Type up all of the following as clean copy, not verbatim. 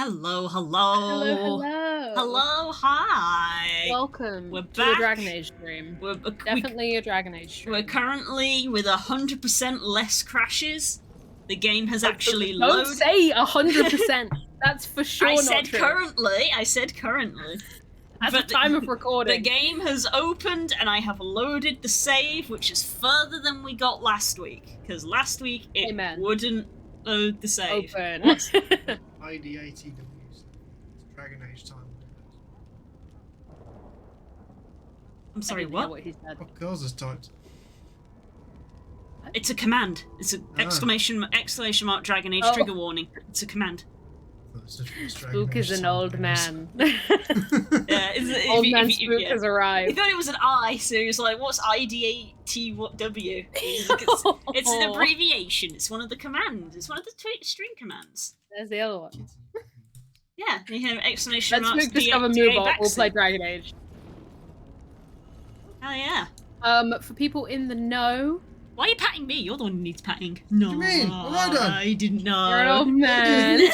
Hello, Hello, hello. hello. Hello, hi. Welcome We're to a Dragon back. Age stream. We're, Definitely a Dragon Age we're stream. currently with 100% less crashes. The game has actually Don't loaded. say 100%. That's for sure I not said true. currently. I said currently. At the time of recording. The game has opened and I have loaded the save, which is further than we got last week. Because last week it Amen. wouldn't load the save. Open. What's ID80W. It's Dragon Age time. I'm sorry, I didn't hear what? he said. What girls has typed? It's a command. It's an exclamation mark Dragon Age trigger warning. It's a command. Spook is an old man. Yeah, Old man Spook has He arrived. thought it was an I, so he was like, "What's IDATW?" It's an abbreviation. It's one of the commands. It's one of the string commands. There's the other one. Yeah, you have exclamation Let's marks. Spook discover Moobot. We'll play Dragon Age. Hell yeah. For people in the know. Why are you patting me? You're the one who needs patting. No. What do you mean? What have I done? I didn't know. You're an old man.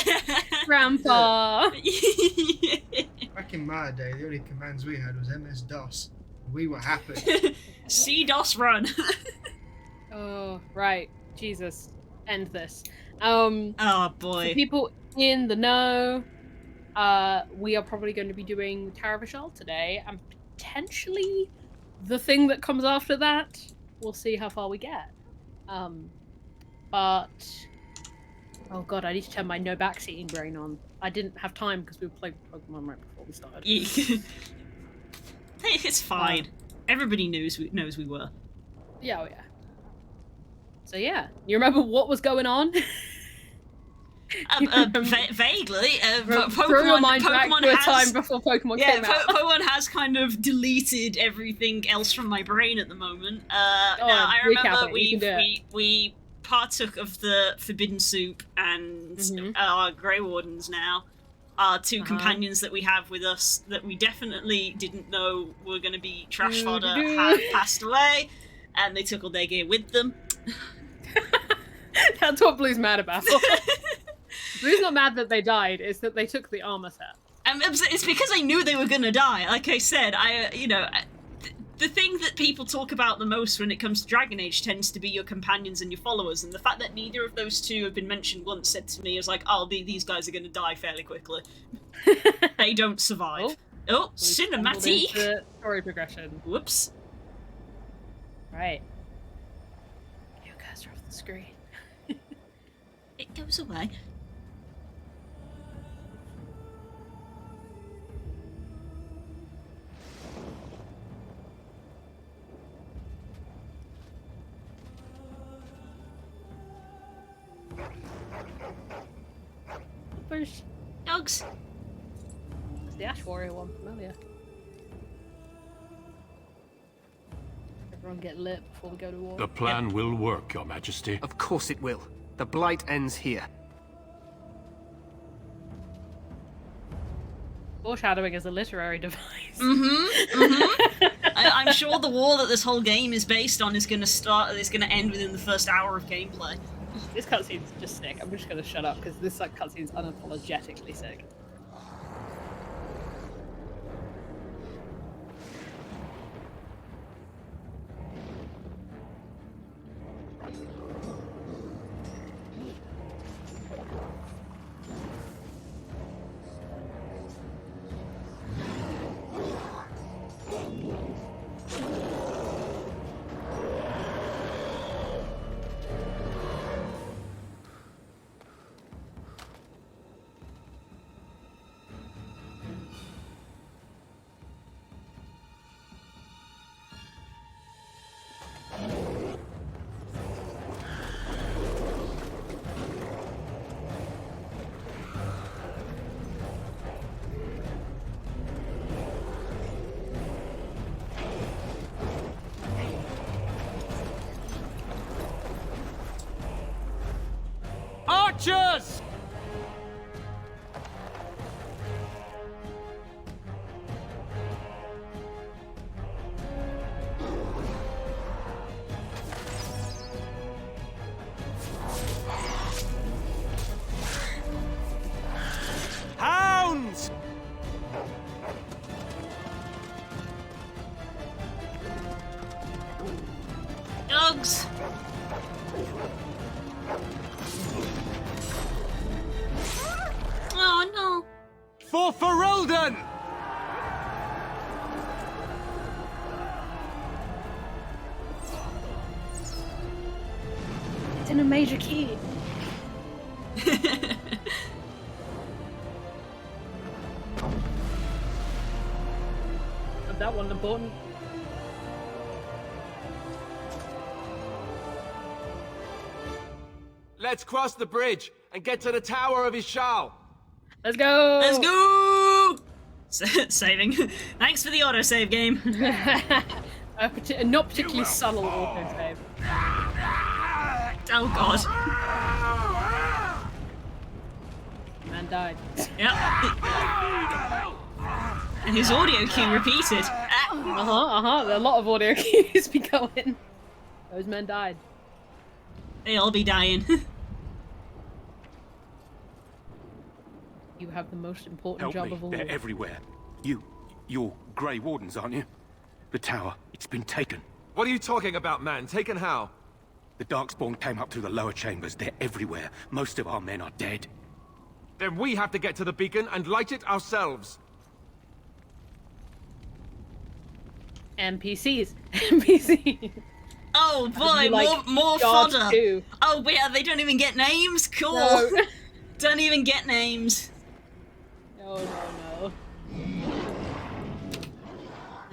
Grandpa. Back in my day, the only commands we had was MS-DOS. We were happy. C-DOS run. Oh, right. Jesus. End this. Oh boy. For people in the know, we are probably going to be doing Tower of Ashal today, and potentially the thing that comes after that. We'll see how far we get. But oh god, I need to turn my no backseating brain on. I didn't have time because we were playing Pokemon right before we started. It's fine. Everybody knows we were. Yeah, oh yeah. So yeah, you remember what was going on? Vaguely, Throw your mind back to a time before Pokemon came out. Pokemon has kind of deleted everything else from my brain at the moment. I remember we partook of the Forbidden Soup and our Grey Wardens now. Our two companions that we have with us that we definitely didn't know were going to be trash fodder have passed away, and they took all their gear with them. That's what Blue's mad about. Blue's not mad that they died, it's that they took the armor set. It's because I knew they were gonna die. Like I said, the thing that people talk about the most when it comes to Dragon Age tends to be your companions and your followers, and the fact that neither of those two have been mentioned once said to me, I was like, oh, these guys are gonna die fairly quickly. They don't survive. Oh, cinematic! Story progression. Whoops. Right. You guys are off the screen. It goes away. Where's Dogs. It's the Ash Warrior one from earlier. Everyone get lit before we go to war. The plan will work, Your Majesty. Of course it will. The Blight ends here. Foreshadowing is a literary device. I'm sure the war that this whole game is based on is going to end within the first hour of gameplay. This cutscene's just sick. I'm just gonna shut up because this cutscene's unapologetically sick. Archers! in a major key. That one important. Let's cross the bridge and get to the Tower of Ishal. Let's go! Let's go! Saving. Thanks for the autosave game. A not particularly subtle autosave. Oh god. Man died. Yep. And his audio cue repeated. A lot of audio cues be going. Those men died. They all be dying. You have the most important Help job me. of all. They're everywhere. You're Grey Wardens, aren't you? The tower, it's been taken. What are you talking about, man? Taken how? The Darkspawn came up through the lower chambers. They're everywhere. Most of our men are dead. Then we have to get to the beacon and light it ourselves. NPCs. NPCs. Oh boy, Like, more guards fodder. too. Oh yeah, they don't even get names? Cool. No. Don't even get names. No.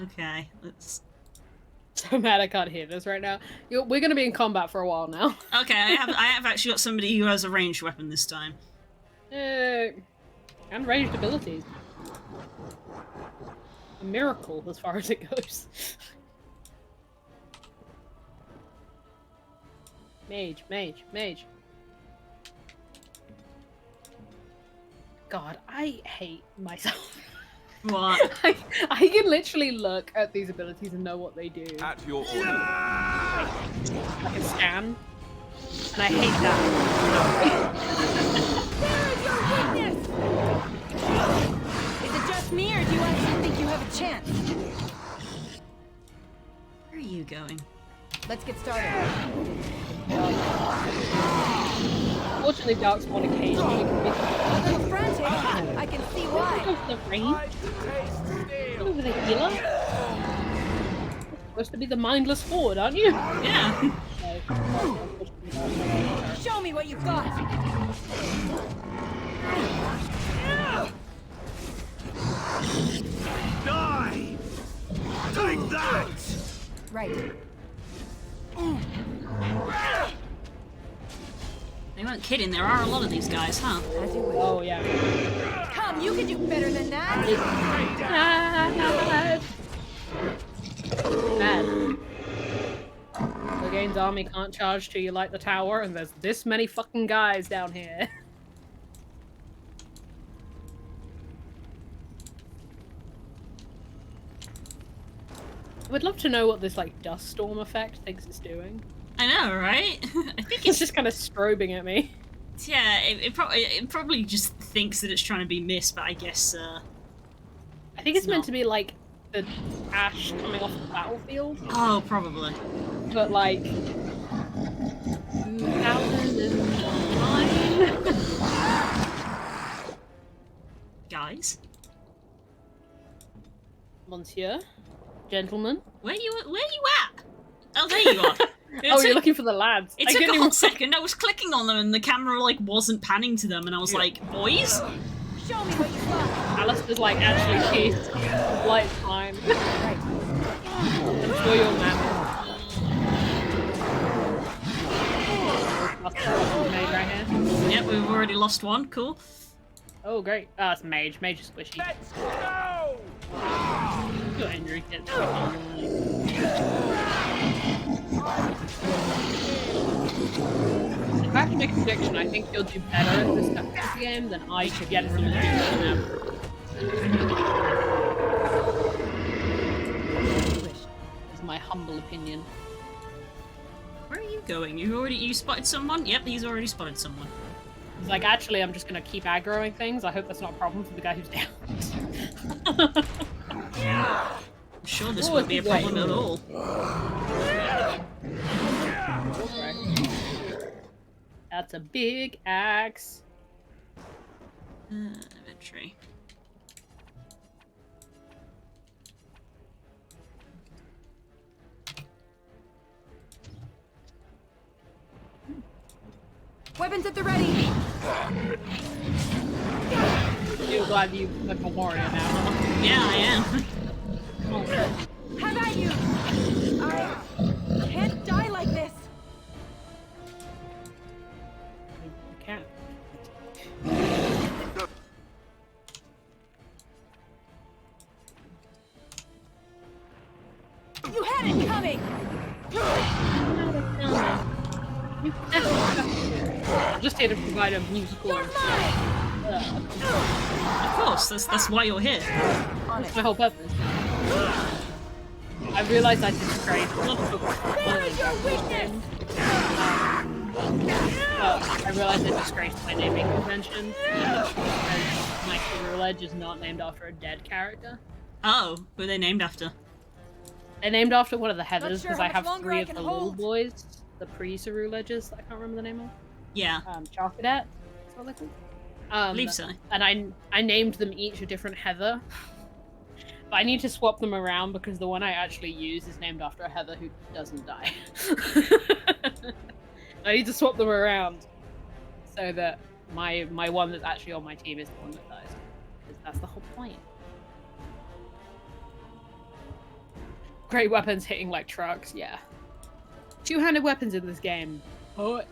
Okay, let's... So mad I can't hear this right now. We're gonna be in combat for a while now. Okay, I have actually got somebody who has a ranged weapon this time. And ranged abilities. A miracle as far as it goes. Mage. God, I hate myself. What? I can literally look at these abilities and know what they do. At your order. Like a scan. And I hate that. There is your weakness! Is it just me, or do you actually think you have a chance? Where are you going? Let's get started. Fortunately, Darkspawn occasionally can be A little frantic. I can see why. over the range. Over the healer. You're supposed to be the mindless horde, aren't you? Yeah. Show me what you've got. Die! Take that! Right. They weren't kidding, there are a lot of these guys, huh? As you wish. Oh, yeah. Come, you can do better than that. Bad. Clegane's army can't charge till you light the tower, and there's this many fucking guys down here. I would love to know what this, like, dust storm effect thinks it's doing. I know, right? I think It's it's just kind of strobing at me. yeah. It probably just thinks that it's trying to be missed, but I guess I think it's meant not. to be like the ash coming off the battlefield, oh, probably. but like 2009. Guys, Monsieur, gentlemen. where you at? Oh, there you are. Oh, you're looking for the lads. It took a hot second. I was clicking on them and the camera like wasn't panning to them, and I was like, "Boys." Show me what you've got. Alistair's like, actually, she's light's fine. Right. I'm sure you'll manage. Mage right here. Yep, we've already lost one. Cool. Oh, great. Ah, it's mage. Mage is squishy. Let's go! Your injury gets If I have to make a prediction, I think you'll do better at this type of game than I could get from the is my humble opinion. Where are you going? You spotted someone? Yep, he's already spotted someone. It's like, actually, I'm just gonna keep aggroing things. I hope that's not a problem for the guy who's down. I'm sure this won't be a problem at all. That's a big axe. Inventory. Weapons at the ready. You're glad you like a warrior now. Yeah, I am. Have at you. I can't die like this. You can't. You had it coming. Just here to provide a musical. You're mine. Of course, that's why you're here. That's my whole purpose. I realised I disgraced a lot of Where is your weakness? I realised I disgraced my naming convention. My Ceruledge is not named after a dead character. Oh, who are they named after? They're named after one of the Heathers sure because how I much have longer 3 I of can the little hold. boys, the pre-Ceruledges that I can't remember the name of. Yeah, Charcadet, that's what they're called. I believe so. And I named them each a different Heather. But I need to swap them around because the one I actually use is named after a Heather who doesn't die. I need to swap them around so that my one that's actually on my team is the one that dies. Because that's the whole point. Great weapons hitting like trucks, yeah. Two-handed weapons in this game. Hurt.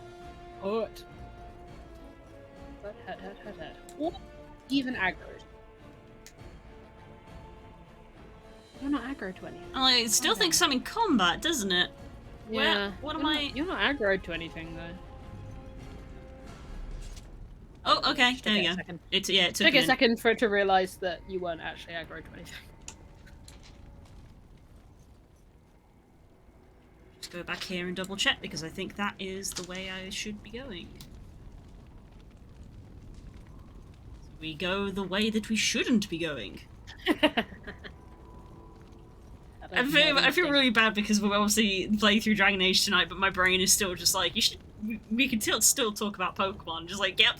Hurt. Hurt. Or even aggroed. You're not aggro to anything. I still think I'm in combat, doesn't it? Yeah. What am I? You're not aggroed to anything though. Oh, okay. There you go. It took a second for it to realise that you weren't actually aggro to anything. Just go back here and double check because I think that is the way I should be going. We go the way that we shouldn't be going. I feel really bad because we're obviously playing through Dragon Age tonight, but my brain is still just like, we can still talk about Pokemon. Just like, yep,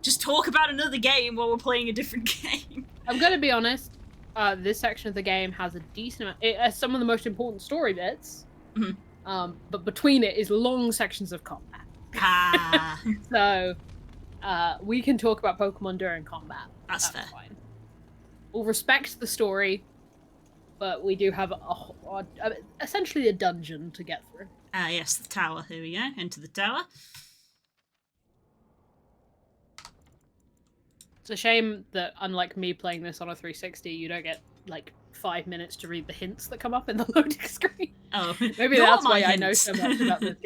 just talk about another game while we're playing a different game. I'm gonna be honest, this section of the game has a decent amount, it has some of the most important story bits, but between it is long sections of combat. Ah. So, we can talk about Pokemon during combat. That's fair. Fine. We'll respect the story, but we do have essentially a dungeon to get through. Ah, yes, the tower. Here we go. Enter the tower. It's a shame that, unlike me playing this on a 360, you don't get, like, 5 minutes to read the hints that come up in the loading screen. Oh, maybe that's why I know so much about this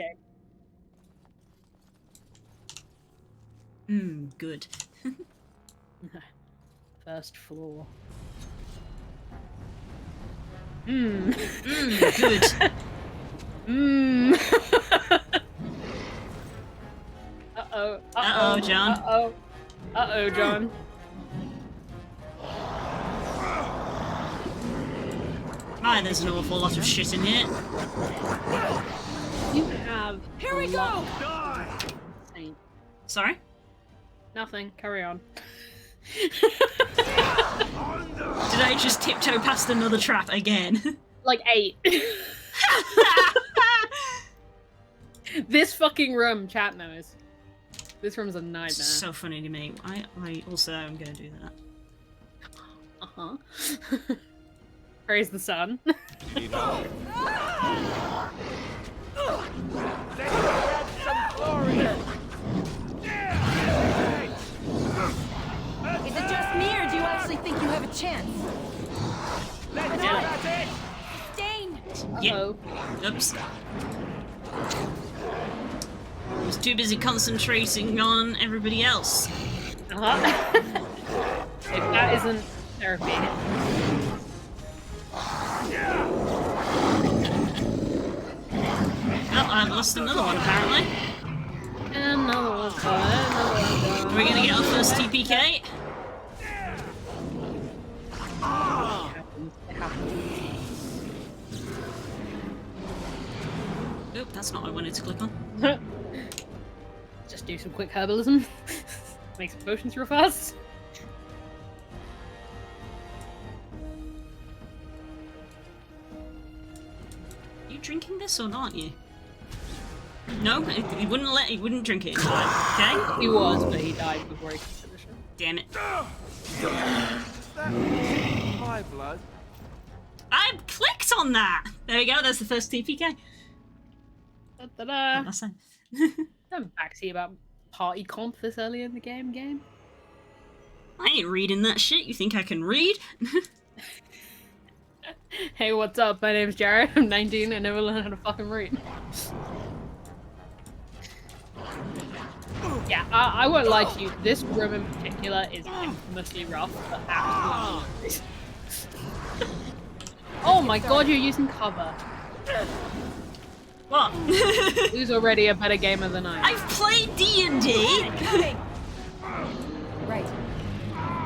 game. Good. First floor. Good. Uh-oh. Uh-oh, John. Uh-oh. Uh-oh, John. My, there's an awful lot of shit in here. You have. Here we go! Saint. Sorry? Nothing. Carry on. Did I just tiptoe past another trap again? Like 8. This fucking room, chat knows. This room's a nightmare. So funny to me. I also am going to do that. Uh-huh. Praise the sun. Is it just me, or do you actually think you have a chance? Stain! Uh-oh. Oops. I was too busy concentrating on everybody else. Uh-huh. If that isn't therapy. Oh, I've lost another one apparently. Another one. Are we gonna get our first TPK? It happens. Oop, that's not what I wanted to click on. Just do some quick herbalism. Make some potions real fast. Are you drinking this or not, you? No, he wouldn't drink it in time. Okay. He was, but he died before he could finish it. Damn it. My blood. I clicked on that. There we go. That's the first TPK. Da-da-da. That's it. I'm backseat about party comp this early in the game. I ain't reading that shit. You think I can read? Hey, what's up? My name's Jared. I'm 19. I never learned how to fucking read. Yeah, I won't lie to you. This room in particular is infamously rough, but absolutely. Oh my god, you're using cover. What? Who's already a better gamer than I am? I've played D&D. Right.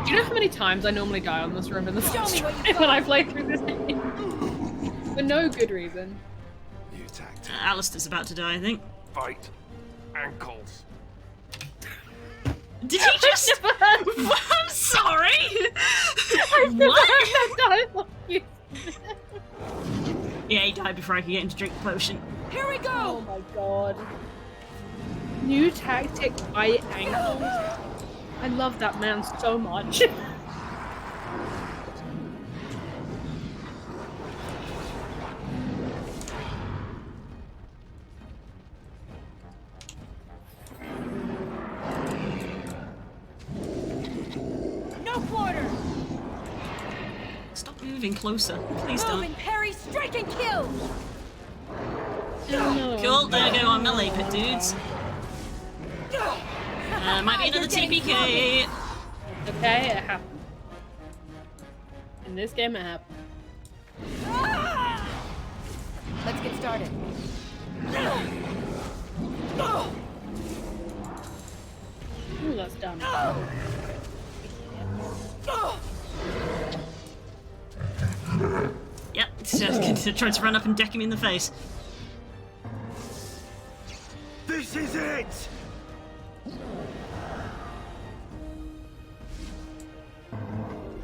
Do you know how many times I normally die on this room in the first me what you try when I play through this game? For no good reason. New tactic. Alistair's about to die, I think. Fight. Ankles. Did he just... I'm sorry! What? Yeah, he died before I could get him to drink the potion. Here we Oh go! my god. New tactic by ankles. I love that man so much. No quarter! Stop moving closer. Please don't. Moving, parry, strike, and kill! Cool, there we go on melee pit, dudes. Might be another TPK. Okay, it happened. In this game, it happened. Let's get started. Ooh, that's done. Yep, just tried to run up and deck him in the face. This is it!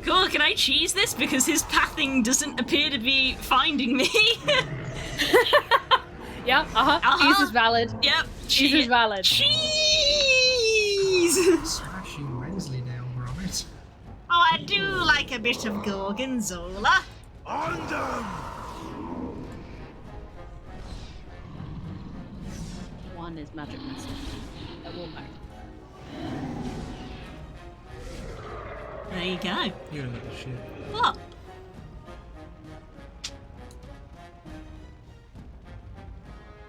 Cool, can I cheese this? Because his pathing doesn't appear to be finding me. Yeah, Cheese is valid. Yep. Cheese is valid. Cheese! Smashing Wensley down, right? Oh, I do like a bit of gorgonzola. On them! One is magic missile. That will back. There you go. You don't get the shit. What?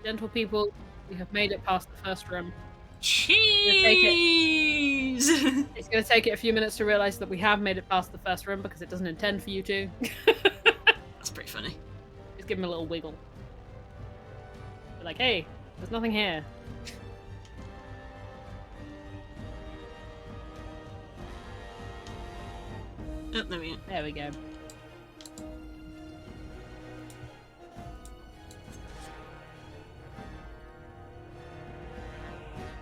Gentle people, we have made it past the first room. Cheese! It's going to take it a few minutes to realize that we have made it past the first room because it doesn't intend for you to. That's pretty funny. Just give him a little wiggle. Be like, hey, there's nothing here. Oh, there we go. There we go.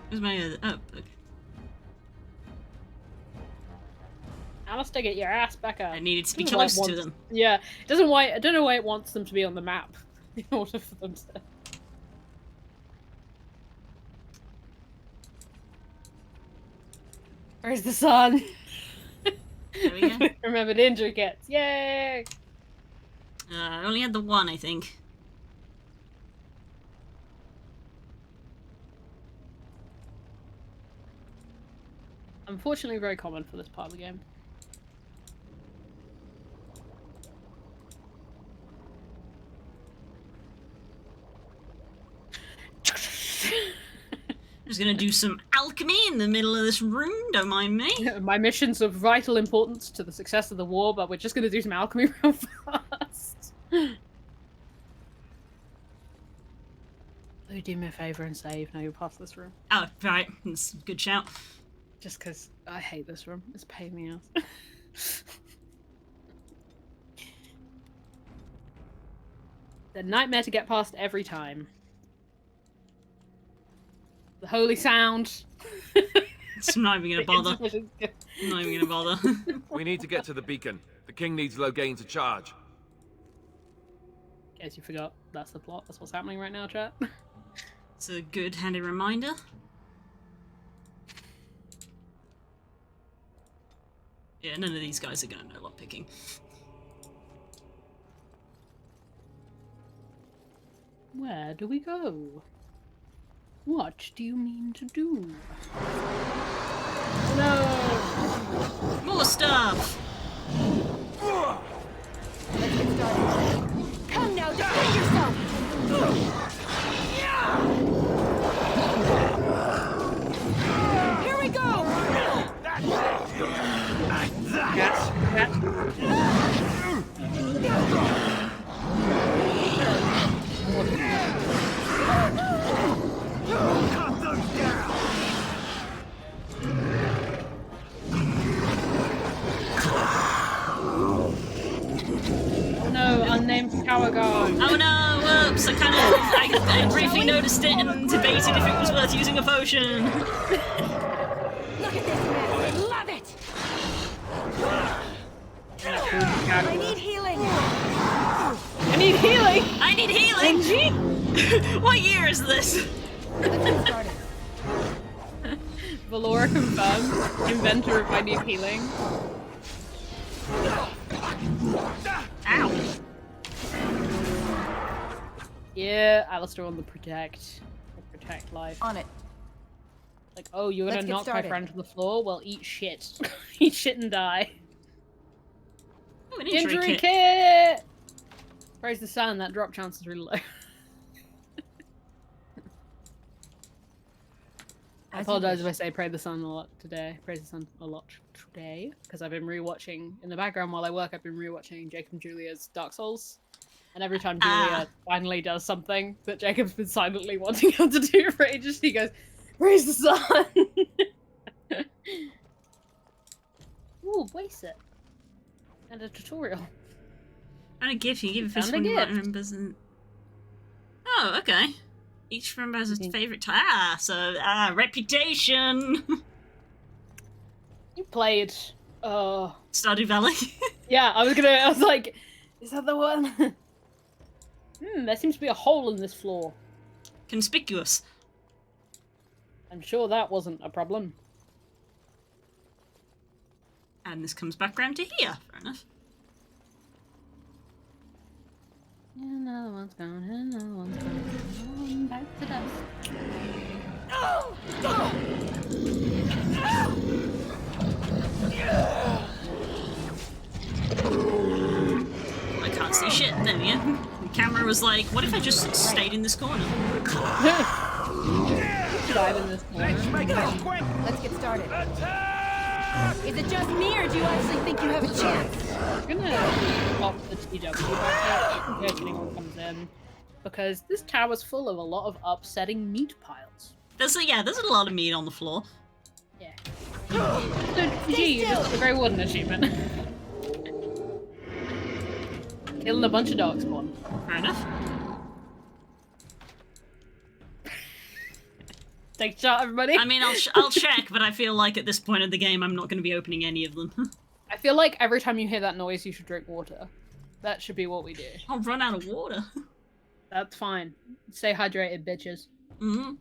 Where's my other... Oh, okay. Alistair, get your ass back up. I needed to be Doesn't know why it close to wants- them. Yeah, it doesn't why I don't know why it wants them to be on the map in order for them to. Where's the sun? There we go. Remember ninja kits. Yay! I only had the one, I think. Unfortunately, very common for this part of the game. I'm just gonna do some alchemy in the middle of this room, don't mind me. My mission's of vital importance to the success of the war, but we're just gonna do some alchemy real fast. Oh, do me a favor and save. Now you're past this room. Oh, right. That's a good shout. Just because I hate this room. It's paying me off. The nightmare to get past every time. The holy sound. I'm not even gonna bother. I'm not even gonna bother. We need to get to the beacon. The king needs Loghain to charge. Guess you forgot. That's the plot. That's what's happening right now, chat. It's a good handy reminder. Yeah, none of these guys are gonna know lockpicking. Where do we go? What do you mean to do? No! More stuff! Let's get started. Come now, defend yourself! Here we go! Cut them down! Oh no, unnamed tower guard. Oh no, whoops, I briefly noticed it and debated if it was worth using a potion. Look at this mess! Love it! I need healing! I need healing! I need healing! What year is this? Let's get started. Valora confirmed. Inventor of I need healing. Ow. Yeah, Alistair on the protect. The protect life. On it. Like, oh, you're gonna Let's get knock my started. friend to the floor? Well, eat shit. Eat shit and die. Oh, an Injury kit! Praise the sun, that drop chance is really low. I apologize if I say pray the sun a lot today. Praise the sun a lot today. Because I've been rewatching, in the background while I work, I've been rewatching Jacob and Julia's Dark Souls. And every time Julia finally does something that Jacob's been silently wanting her to do for ages, he goes, praise the sun! Ooh, voice it. And a tutorial. And a gift. You give a first Found a one you might gift. remembers and... Oh, okay. Each member has a favourite so, reputation! You played, Stardew Valley. yeah, I was like, is that the one? There seems to be a hole in this floor. Conspicuous. I'm sure that wasn't a problem. And this comes back round to here. Fair enough. Another one's gone, another one's gone, back to dust. I can't see shit. There we go. The camera was like, what if I just stayed in this corner? Died in this corner. Let's get started. Is it just me, or do you actually think you have a chance? I'm gonna pop the TW back up in case anyone comes in. Because this tower's full of a lot of upsetting meat piles. There's a lot of meat on the floor. Yeah. So, gee, you just the Grey Warden achievement. Killing a bunch of dogs, spawn. Fair enough. Take a shot, everybody. I mean, I'll check, but I feel like at this point in the game, I'm not going to be opening any of them. I feel like every time you hear that noise, you should drink water. That should be what we do. I'll run out of water. That's fine. Stay hydrated, bitches. Mm-hmm.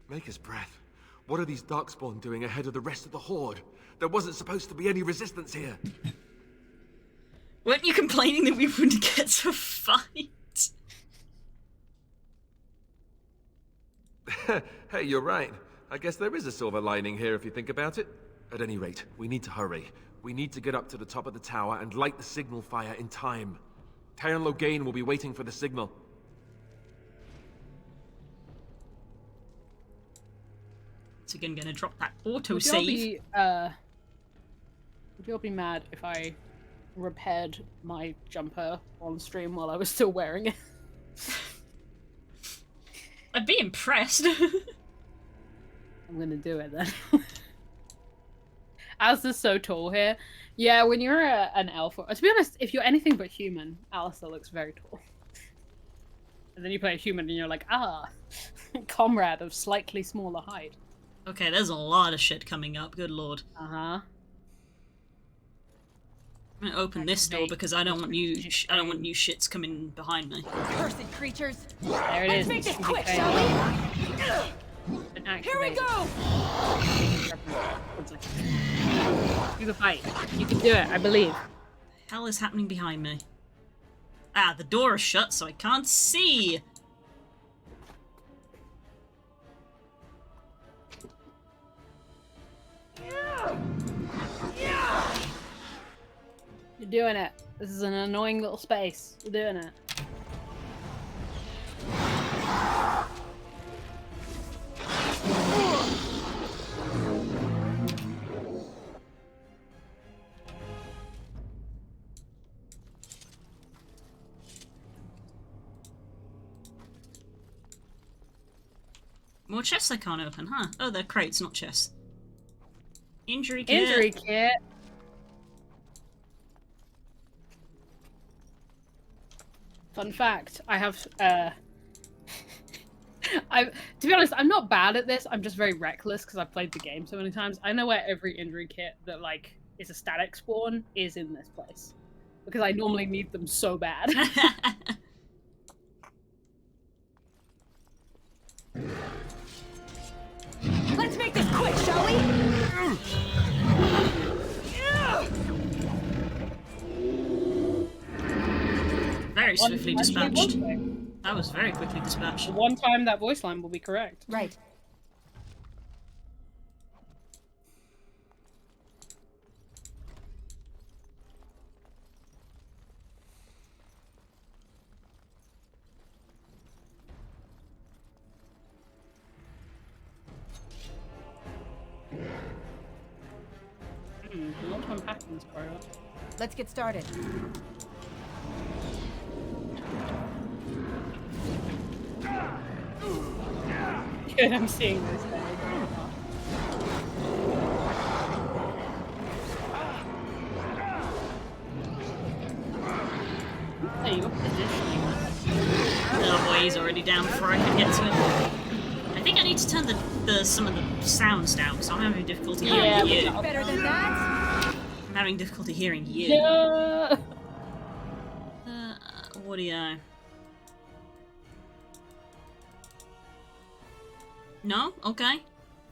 Maker's breath. What are these Darkspawn doing ahead of the rest of the Horde? There wasn't supposed to be any resistance here. Weren't you complaining that we wouldn't get to fight? Hey, you're right. I guess there is a silver lining here if you think about it. At any rate, we need to hurry. We need to get up to the top of the tower and light the signal fire in time. Taron Loghain will be waiting for the signal. It's again gonna drop that auto Would y'all save. would y'all be mad if I repaired my jumper on stream while I was still wearing it? I'd be impressed. I'm gonna do it then. Alistair's so tall here. Yeah, when you're an elf, to be honest, if you're anything but human, Alistair looks very tall. And then you play a human and you're like, comrade of slightly smaller height. Okay, there's a lot of shit coming up, good lord. Uh-huh. I'm gonna open this door because I don't want you. I don't want you shits coming behind me. Cursed creatures. There it is. Let's make this quick, shall we? Here we go! Do the fight. You can do it, I believe. What the hell is happening behind me? Ah, the door is shut, so I can't see. You're doing it. This is an annoying little space. You're doing it. More chests I can't open, huh? Oh, they're crates, not chests. Injury kit. Injury kit. Fun fact, I have, to be honest, I'm not bad at this, I'm just very reckless because I've played the game so many times. I know where every injury kit that, like, is a static spawn is in this place. Because I normally need them so bad. Let's make this quick, shall we? Very swiftly dispatched. That was very quickly dispatched. One time that voice line will be correct. Right. A lot to unpack in this corridor. Let's get started. Good, I'm seeing this now. There you go, positioning. Oh boy, he's already down before I can get to him. I think I need to turn some of the sounds down because I'm having difficulty hearing you. Better than that? I'm having difficulty hearing you. Yeah. Audio. No? Okay.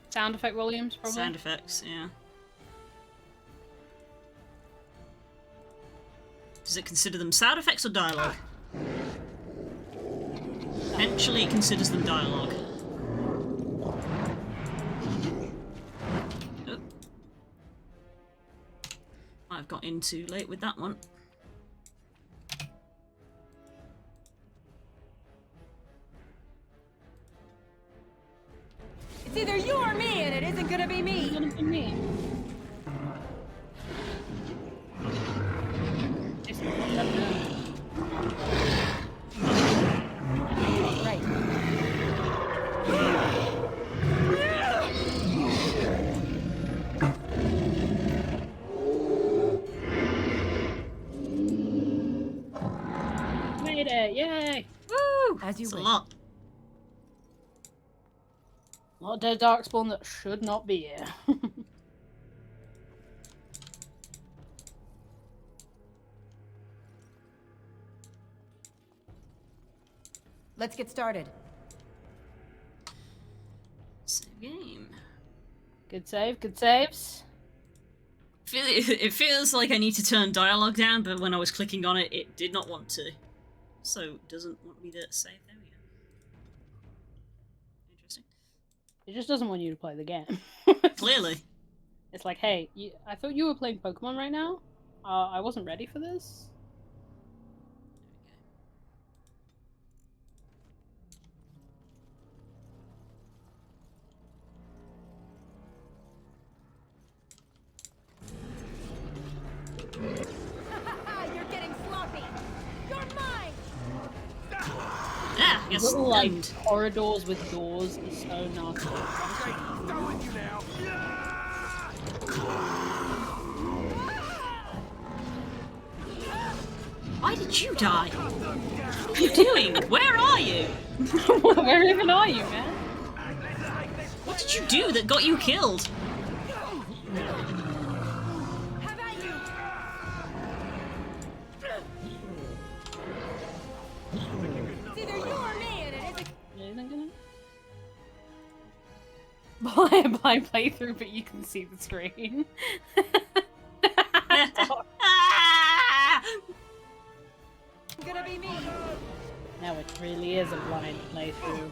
Sound effect volumes, probably. Sound effects, yeah. Does it consider them sound effects or dialogue? Eventually it considers them dialogue. Oh. I've got in too late with that one. It's either you or me, and it isn't gonna be me. It's gonna be me. Right. Made it! Yay! Woo! As you That's a wish. lot. Not dead darkspawn that should not be here. Let's get started. Save game. Good save, good saves. It feels like I need to turn dialogue down, but when I was clicking on it, it did not want to. So it doesn't want me to save. There we go. Interesting. It just doesn't want you to play the game. Clearly. It's like, hey, I thought you were playing Pokemon right now. I wasn't ready for this. You're getting sloppy. You're mine. Yeah, yes, Little like and corridors with doors is so nasty. why did you die? What are you doing? Where are you? Where even are you, man? What did you do that got you killed? How about you? It's either you or me, and it isn't. Isn't gonna play a blind playthrough, but you can see the screen. Gonna be me. Now it really is a blind playthrough.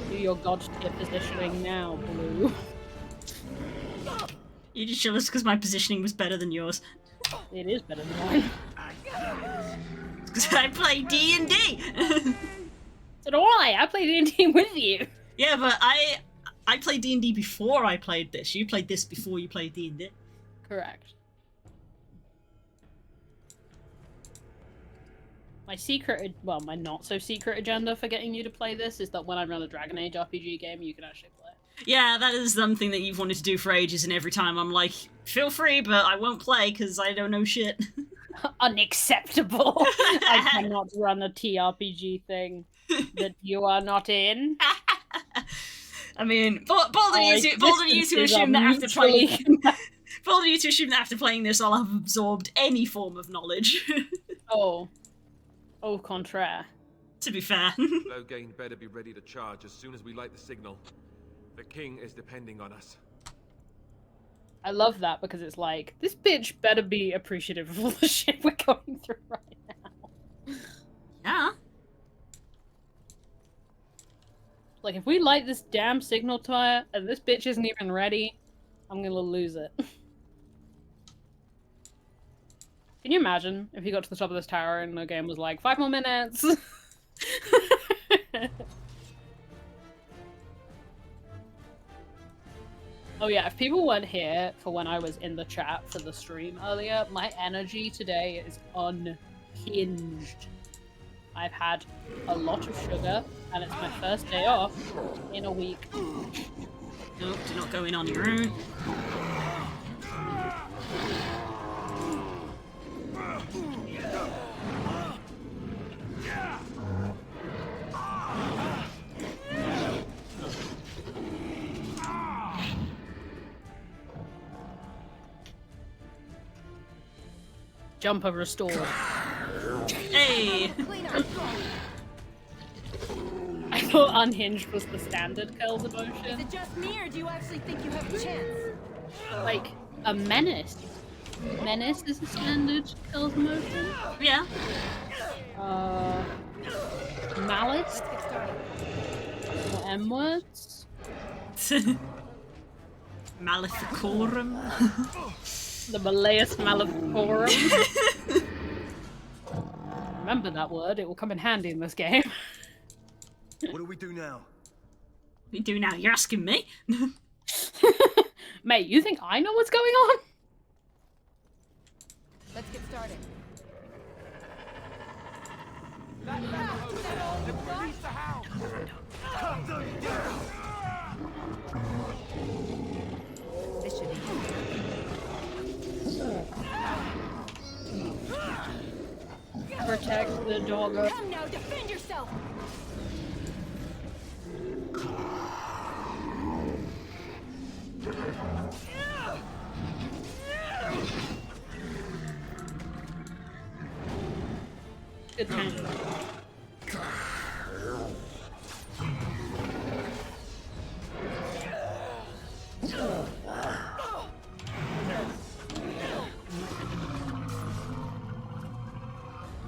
Do your god tier positioning now, Blue. You just jealous because my positioning was better than yours. It is better than mine. Because I play D&D. So do I. I played D&D with you. Yeah, but I played D&D before I played this. You played this before you played D&D. Correct. My secret, well, my not so secret agenda for getting you to play this is that when I run a Dragon Age RPG game, you can actually play. Yeah, that is something that you've wanted to do for ages, and every time I'm like, feel free, but I won't play because I don't know shit. Unacceptable. I cannot run a TRPG thing that you are not in. I mean, bold of you to assume that after playing this, I'll have absorbed any form of knowledge. Au contraire. To be fair. Loghain better be ready to charge as soon as we light the signal. The king is depending on us. I love that because it's like, this bitch better be appreciative of all the shit we're going through right now. Yeah. Like, if we light this damn signal tire and this bitch isn't even ready, I'm gonna lose it. Can you imagine if you got to the top of this tower and the game was like, 5 more minutes? Oh yeah, if people weren't here for when I was in the chat for the stream earlier, my energy today is unhinged. I've had a lot of sugar, and it's my first day off in a week. Nope, do not go in on your own. Jumper restored. Hey! I thought unhinged was the standard Kel's emotion. Is it just me, or do you actually think you have a chance? Like, a menace. Menace is a standard Kel's emotion. Yeah. Malice? Let's get started. The M words? Maleficorum. The Malleus Maleficorum. Remember that word, it will come in handy in this game. What do we do now? What do you do now? You're asking me? Mate, you think I know what's going on? Let's get started. This should be Protect the doggo. Come now, defend yourself! Good time.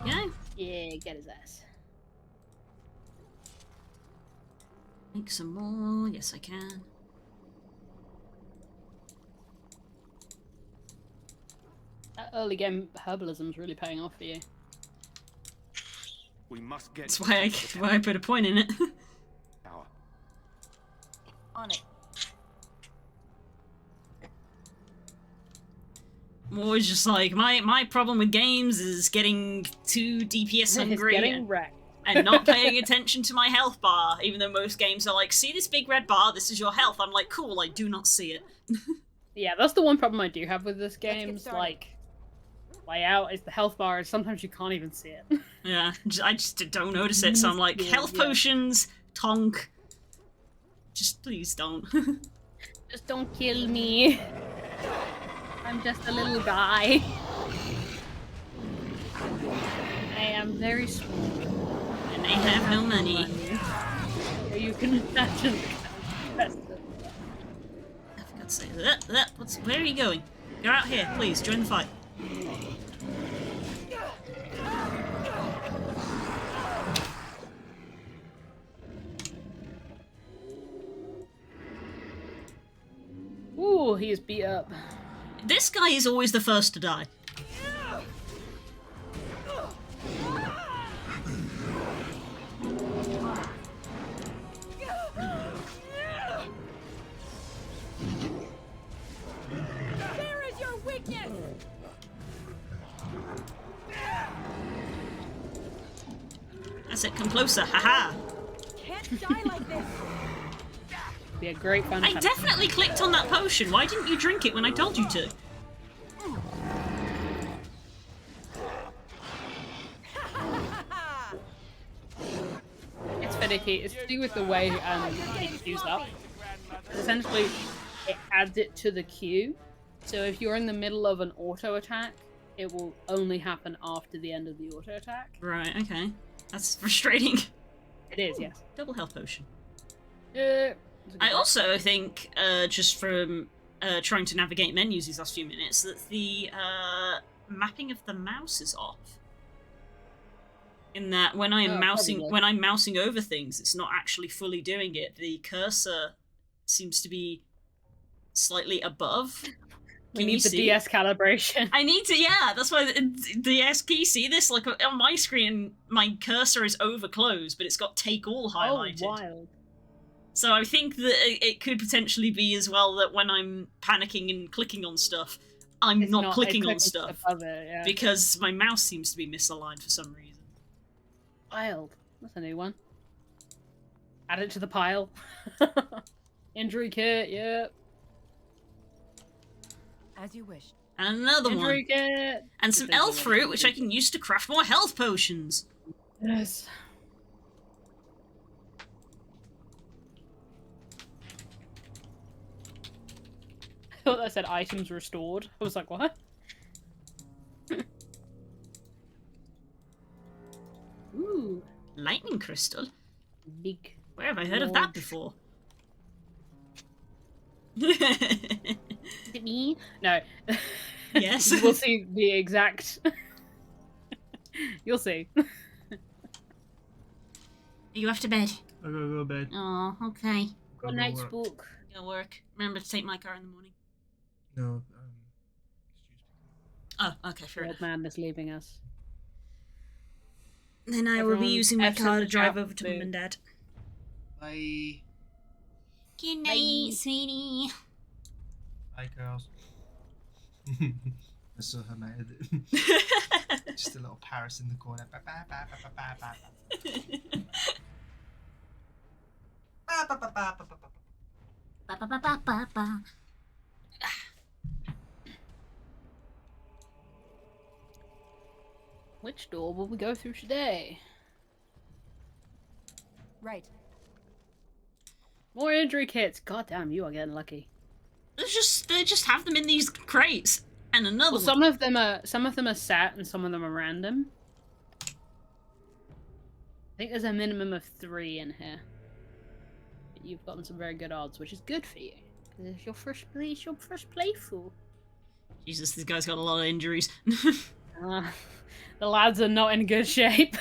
Yeah. Yeah, get his ass. Make some more. Yes, I can. That early game herbalism's really paying off for you. We must get. That's why I put a point in it. Tower. On it. I'm always just like, my problem with games is getting too DPS hungry Getting wrecked. and not paying attention to my health bar, even though most games are like, see this big red bar, this is your health. I'm like, cool, I do not see it. Yeah, that's the one problem I do have with this get game. started. Like, layout is the health bar, and sometimes you can't even see it. Yeah, I just don't notice it, so I'm like, health potions, tonk. Just please don't. Just don't kill me. I'm just a little guy. I am very small. have no money. You can imagine. I forgot to say that. Where are you going? You're out here, please. Join the fight. Ooh, he is beat up. This guy is always the first to die. Where is your weakness? That's it, come closer, haha. Can't die like this. Be a great fun. I definitely clicked on that potion. Why didn't you drink it when I told you to? It's finicky. It's to do with the way it queues up. Essentially, it adds it to the queue. So if you're in the middle of an auto attack, it will only happen after the end of the auto attack. Right, okay. That's frustrating. It is, yes. Double health potion. I also think, just from trying to navigate menus these last few minutes, that the mapping of the mouse is off. In that when I'm mousing over things, it's not actually fully doing it. The cursor seems to be slightly above. We need the DS calibration. I need to, yeah, that's why the DS, can you see this? Like, on my screen, my cursor is over closed, but it's got take all highlighted. Oh, wild. So I think that it could potentially be as well that when I'm panicking and clicking on stuff, I'm not clicking on stuff. Yeah. Because my mouse seems to be misaligned for some reason. Wild. That's a new one. Add it to the pile. Injury kit, yep. As you wish. And another Injury one. Kit. And some elf fruit, which I can use to craft more health potions. Yes. I thought that said items restored. I was like, what? Ooh. Lightning crystal? Big. Where have I heard of that before? Is it me? No. Yes. We'll see the exact... You'll see. Are you off to bed? I gotta go to bed. Oh, okay. Good night, Spook. Go work. Remember to take my car in the morning. No, Oh, okay, fair enough. Old man is leaving us. Then I will be using my car to drive over to Mum and Dad. Bye. Good night, sweetie. Bye, girls. I saw her mate. Just a little Paris in the corner. Ba, ba, ba, ba, ba, ba, ba. Ba, ba, ba, ba, ba, ba, ba. Ba, ba, ba, ba, ba, ba. Which door will we go through today? Right. More injury kits. God damn, you are getting lucky. They just have them in these crates. And another Well, some of them are set and some of them are random. I think there's a minimum of 3 in here. But you've gotten some very good odds, which is good for you. Because it's your first playthrough. Jesus, this guy's got a lot of injuries. The lads are not in good shape.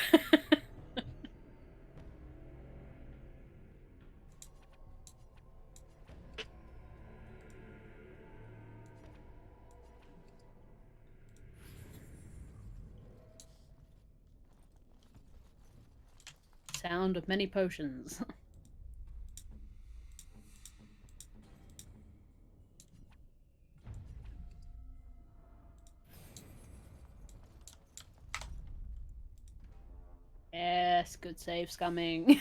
Sound of many potions. Yes, good save scumming.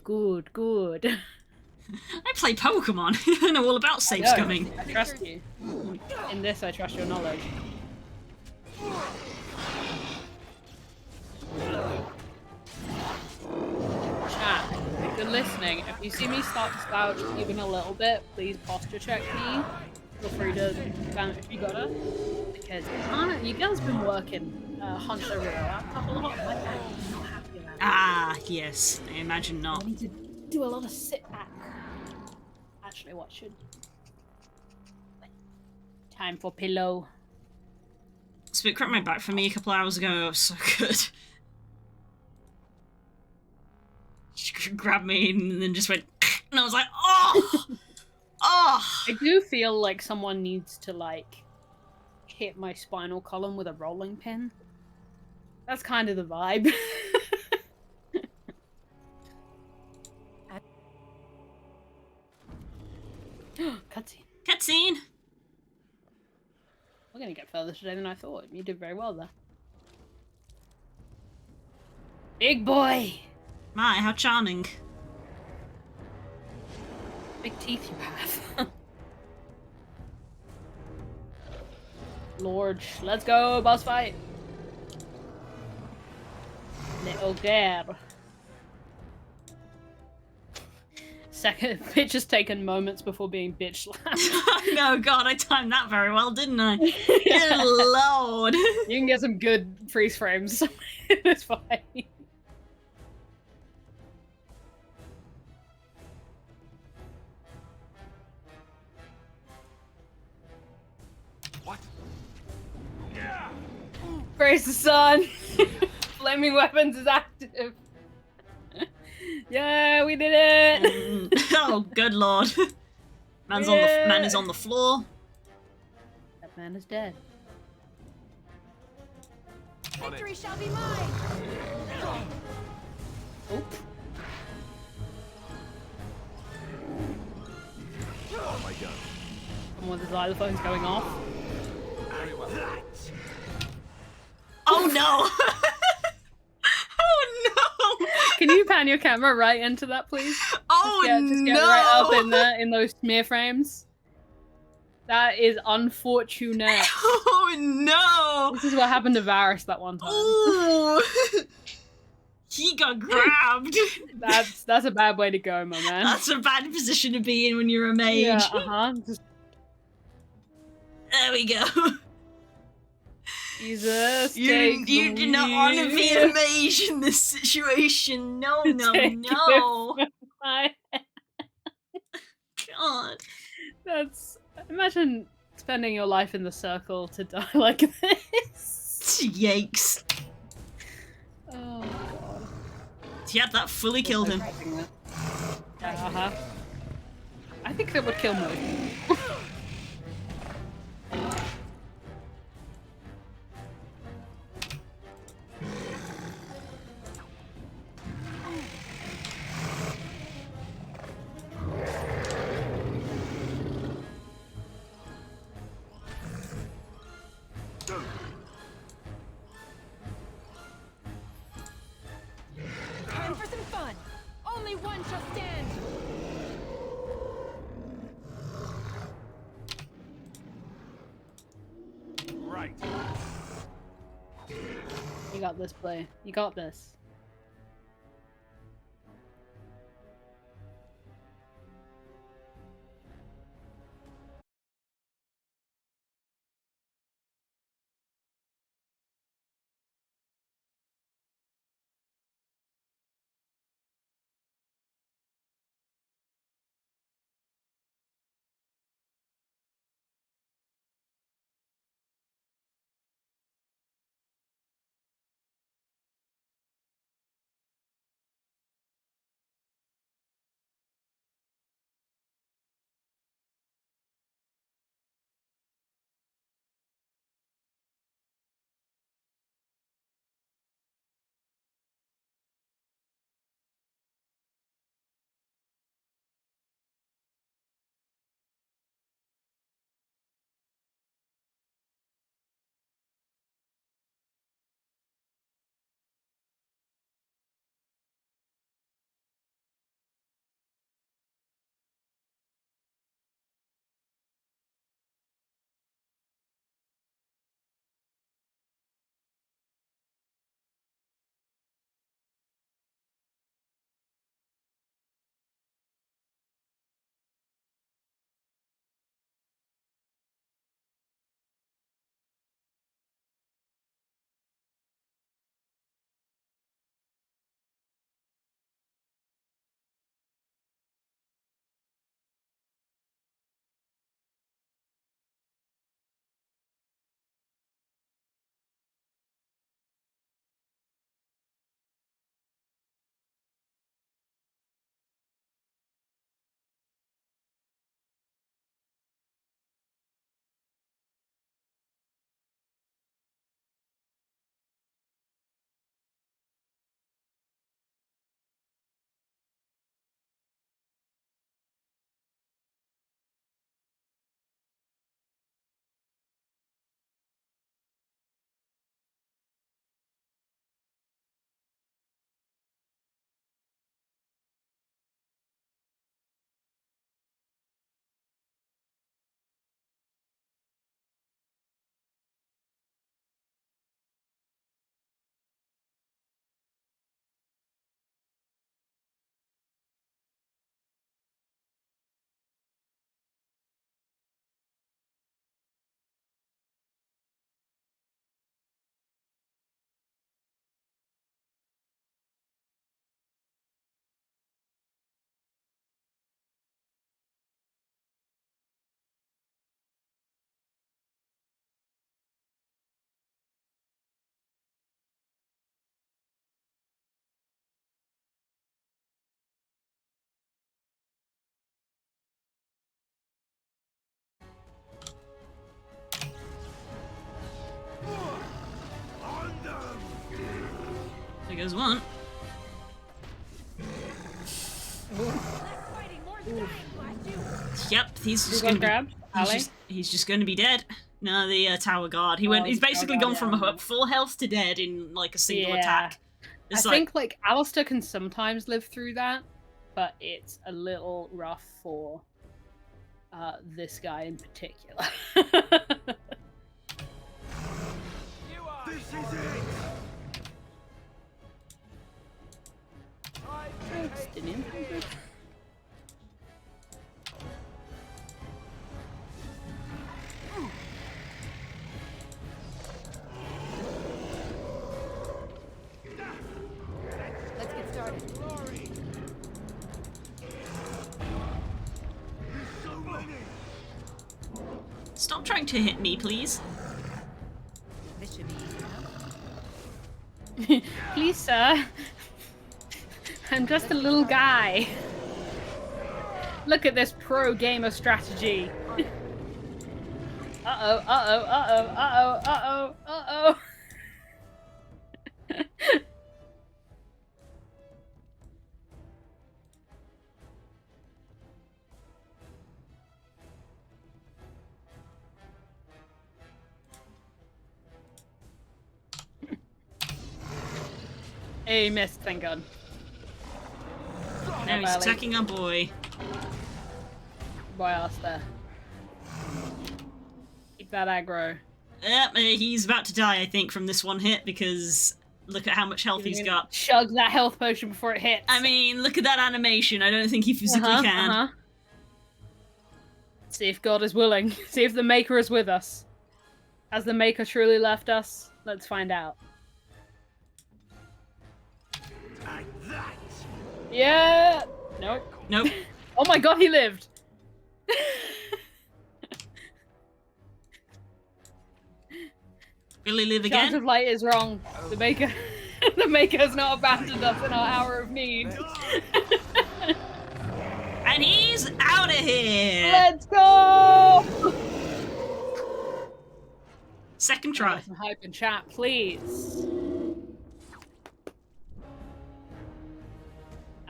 Good. I play Pokemon. I know all about save scumming. I trust you. In this, I trust your knowledge. Chat, if you're listening, if you see me start to slouch even a little bit, please posture check me. Feel free to spam it if you gotta. Because you guys have been working hunched over your laptop a lot. My back is not happy about it. Yes. I imagine not. I need to do a lot of sit back. Actually, what should... Time for pillow. Spit cracked my back for me a couple hours ago. It was so good. She grabbed me and then just went, and I was like, oh! Oh! I do feel like someone needs to, like, hit my spinal column with a rolling pin. That's kind of the vibe. Cutscene. Cutscene! We're gonna get further today than I thought. You did very well there. Big boy! My, how charming. Big teeth you have. Lord, let's go, boss fight! Little girl. Second, bitch has taken moments before being bitch slapped. No, God, I timed that very well, didn't I? Good lord. You can get some good freeze frames. It's fine. What? Praise the sun! Flaming weapons is active. Yeah, we did it! Oh, good lord. Man is on the floor. That man is dead. Victory shall be mine! Oop. Oh my god. Someone with the xylophone's going off. Very well. Oh no! Oh no! Can you pan your camera right into that, please? Oh Just get no! right up in there, in those smear frames. That is unfortunate. Oh no! This is what happened to Varys that one time. Ooh! He got grabbed. That's a bad way to go, my man. That's a bad position to be in when you're a mage. Yeah, uh-huh. There we go. Jesus, You take do not want to be the a mage in this situation. No, no, Take no. lead. God. That's... Imagine spending your life in the circle to die like this. Yikes. Oh, God. Yeah, that fully killed him. Uh-huh. I think that would kill Mo. Time for some fun! Only one shall stand! Right. You got this, play. You got this. goes one. Yep, he's just gonna be. He's just gonna be dead. No, the tower guard. He's basically gone from full health to dead in like a single attack. I think like Alistair can sometimes live through that, but it's a little rough for this guy in particular. This is it! Let's get started. Stop trying to hit me, please. This should be easy enough. Please, sir. I'm just a little guy. Look at this pro gamer strategy. Uh-oh, uh-oh, uh-oh, uh-oh, uh-oh, uh-oh. Hey, missed, thank God. Now he's attacking our boy. Boy, Alistair. Keep that aggro. Yep, he's about to die, I think, from this one hit, because look at how much health he's got. Chug that health potion before it hits. I mean, look at that animation. I don't think he physically can. See if God is willing. See if the Maker is with us. Has the Maker truly left us? Let's find out. Like that! Yeah! Nope. Nope. Oh my God, he lived! Will he live Chant again? of Light is wrong. The Maker... the Maker has not abandoned us in our hour of need. And he's out of here! Let's go! Second try. Some hype in chat, please.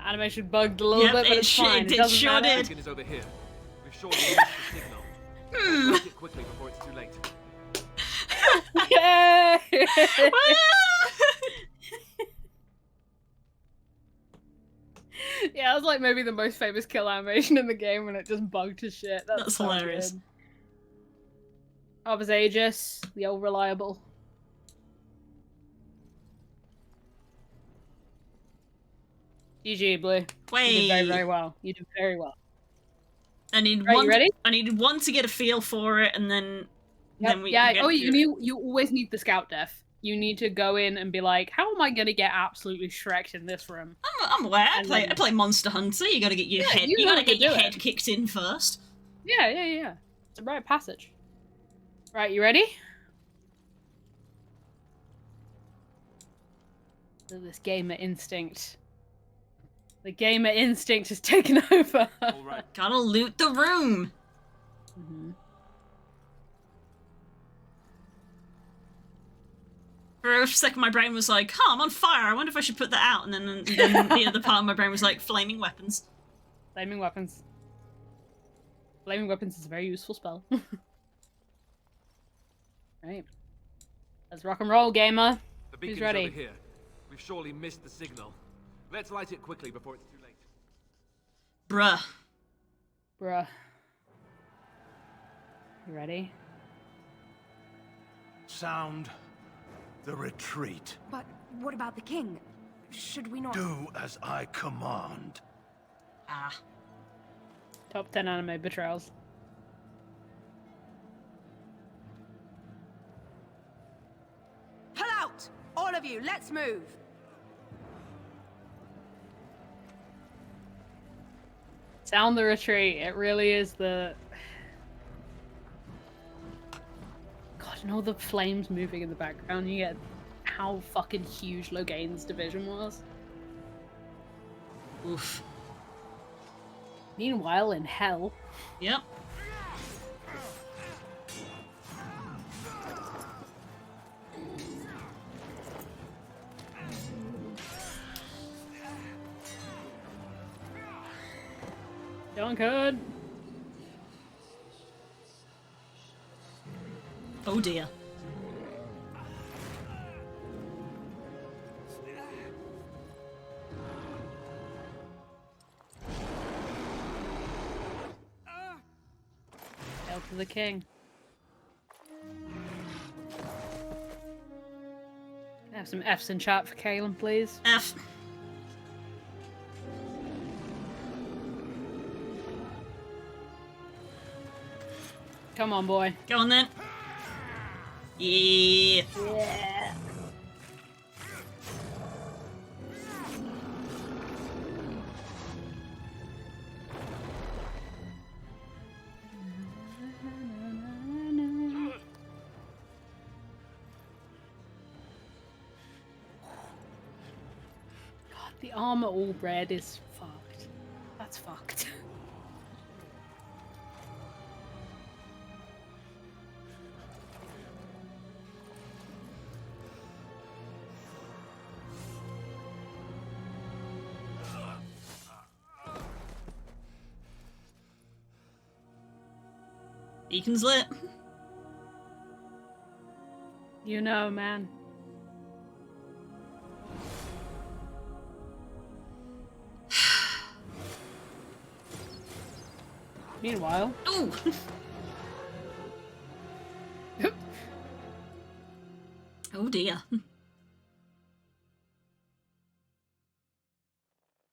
Animation bugged a little bit, but it's fine. It doesn't matter. The beacon is over here. We've surely missed the signal. Let's it quickly before it's too late. Yay! Yeah, it was like maybe the most famous kill animation in the game when it just bugged to shit. That's so hilarious. Good. Harbor's Aegis, the old reliable. GG, Blue. Wait. You did very, very well. You did very well. I need right, one. You ready? I needed one to get a feel for it, and then we. Yeah. Can get You always need the scout def. You need to go in and be like, how am I gonna get absolutely shreked in this room? I'm aware. I play Monster Hunter. You gotta get your head. You gotta get your head kicked in first. Yeah. It's a rite of passage. Right, you ready? So this gamer instinct. The gamer instinct has taken over. All right. Gotta loot the room. For a second, my brain was like, "Huh, I'm on fire. I wonder if I should put that out." And then the other part of my brain was like, "Flaming weapons." Flaming weapons. Flaming weapons is a very useful spell. Right. Let's rock and roll, gamer. The beacon's Who's ready? over here. We've surely missed the signal. Let's light it quickly before it's too late. Bruh. You ready? Sound the retreat. But what about the king? Should we not... Do as I command. Ah. Top 10 anime betrayals. Pull out! All of you, let's move! Sound the retreat. It really is the... God, and all the flames moving in the background, you get how fucking huge Logain's division was. Oof. Meanwhile, in hell... Yep. Duncan! Oh dear. Hail to the king. Can I have some F's in chat for Kaelin, please? F. Come on, boy. Go on then. Yeah. Yeah. God, the armor all red is fucked. That's fucked. Beacon's lit. You know, man. Meanwhile. Ooh. Oh dear.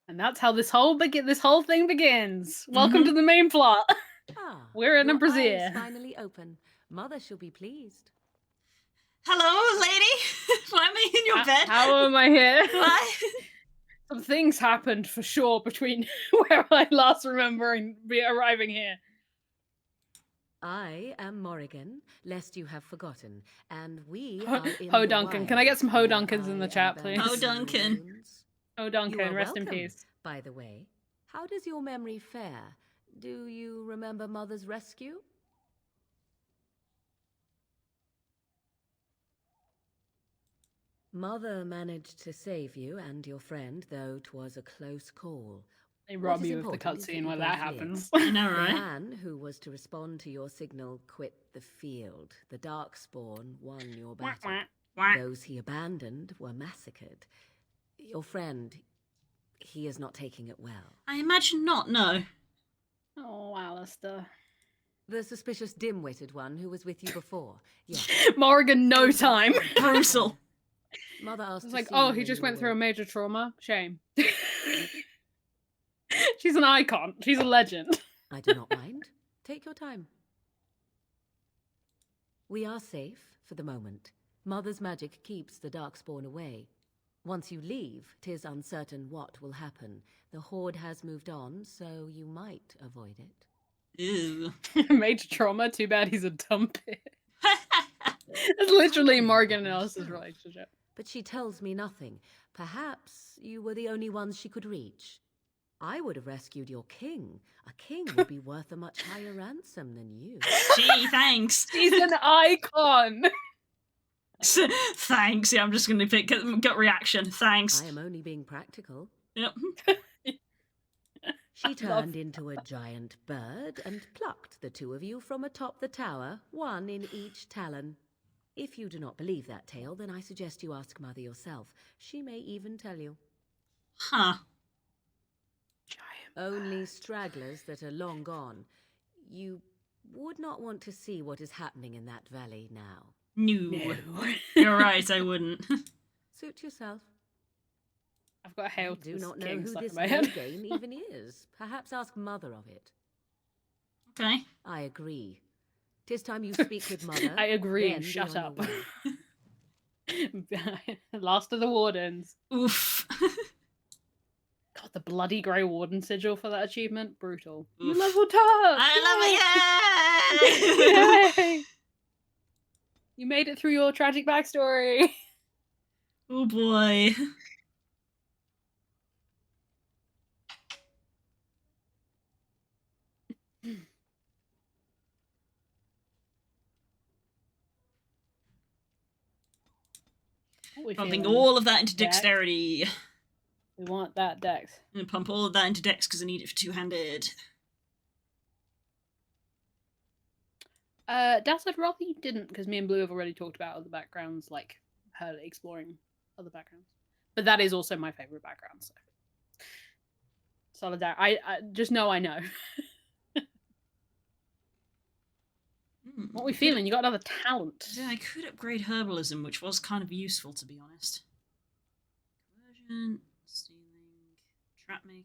And that's how this whole thing begins. Welcome to the main plot. Ah, We're in a your brazier. eyes finally open. Mother shall be pleased. Hello, lady. Why am I in your bed? How am I here? Why? Some things happened for sure between where I last remember and arriving here. I am Morrigan, lest you have forgotten, and we are in Ho the Duncan. Can I get some Ho wild, Duncans in the I chat, am please? Ho Duncan. Bones. Ho You Duncan, are rest in welcome, peace. by the way. How does your memory fare? Do you remember Mother's rescue? Mother managed to save you and your friend, though 'twas a close call. They What rob is you of the important is that cutscene you where both that live. happens. I know, The right? man who was to respond to your signal quit the field. The Darkspawn won your battle. Whack. Those he abandoned were massacred. Your friend, he is not taking it well. I imagine not, no. Oh, Alistair. The suspicious dim-witted one who was with you before. Yes. Morgan, no time. Brutal. Mother asked It's to like, see oh, you he when just you went through a awoke. major trauma. Shame. She's an icon. She's a legend. I do not mind. Take your time. We are safe for the moment. Mother's magic keeps the Darkspawn away. Once you leave, 'tis uncertain what will happen. The Horde has moved on, so you might avoid it. Ew. Major trauma. Too bad he's a dumb bitch. It's literally Morgan and Alistair's relationship. But she tells me nothing. Perhaps you were the only ones she could reach. I would have rescued your king. A king would be worth a much higher ransom than you. Gee, thanks. She's an icon. Thanks. Yeah, I'm just gonna pick gut reaction. Thanks. I am only being practical. Yep. She turned into a giant bird and plucked the two of you from atop the tower, one in each talon. If you do not believe that tale, then I suggest you ask Mother yourself. She may even tell you. Huh. Only stragglers that are long gone. You would not want to see what is happening in that valley now. No. You're right, I wouldn't. Suit yourself. I've got a hail I to do this not know king who stuck this in my head. game even is. Perhaps ask Mother of it. Okay. I agree. 'Tis time you speak with Mother. I agree. then be Shut on up. your way. Last of the Wardens. Oof. God, the bloody Grey Warden sigil for that achievement. Brutal. You Oof. leveled up! I love it. Yay! Yay! You made it through your tragic backstory. Oh boy. Pumping all of that into Dex? dexterity. We want that dex. I'm gonna pump all of that into dex because I need it for two-handed. Dad said Robbie didn't, because me and Blue have already talked about other backgrounds, like her exploring other backgrounds. But that is also my favorite background. So Solidarity. I just know I know. What are we feeling? You got another talent. Yeah, I could upgrade herbalism, which was kind of useful, to be honest. Conversion, stealing, trap making.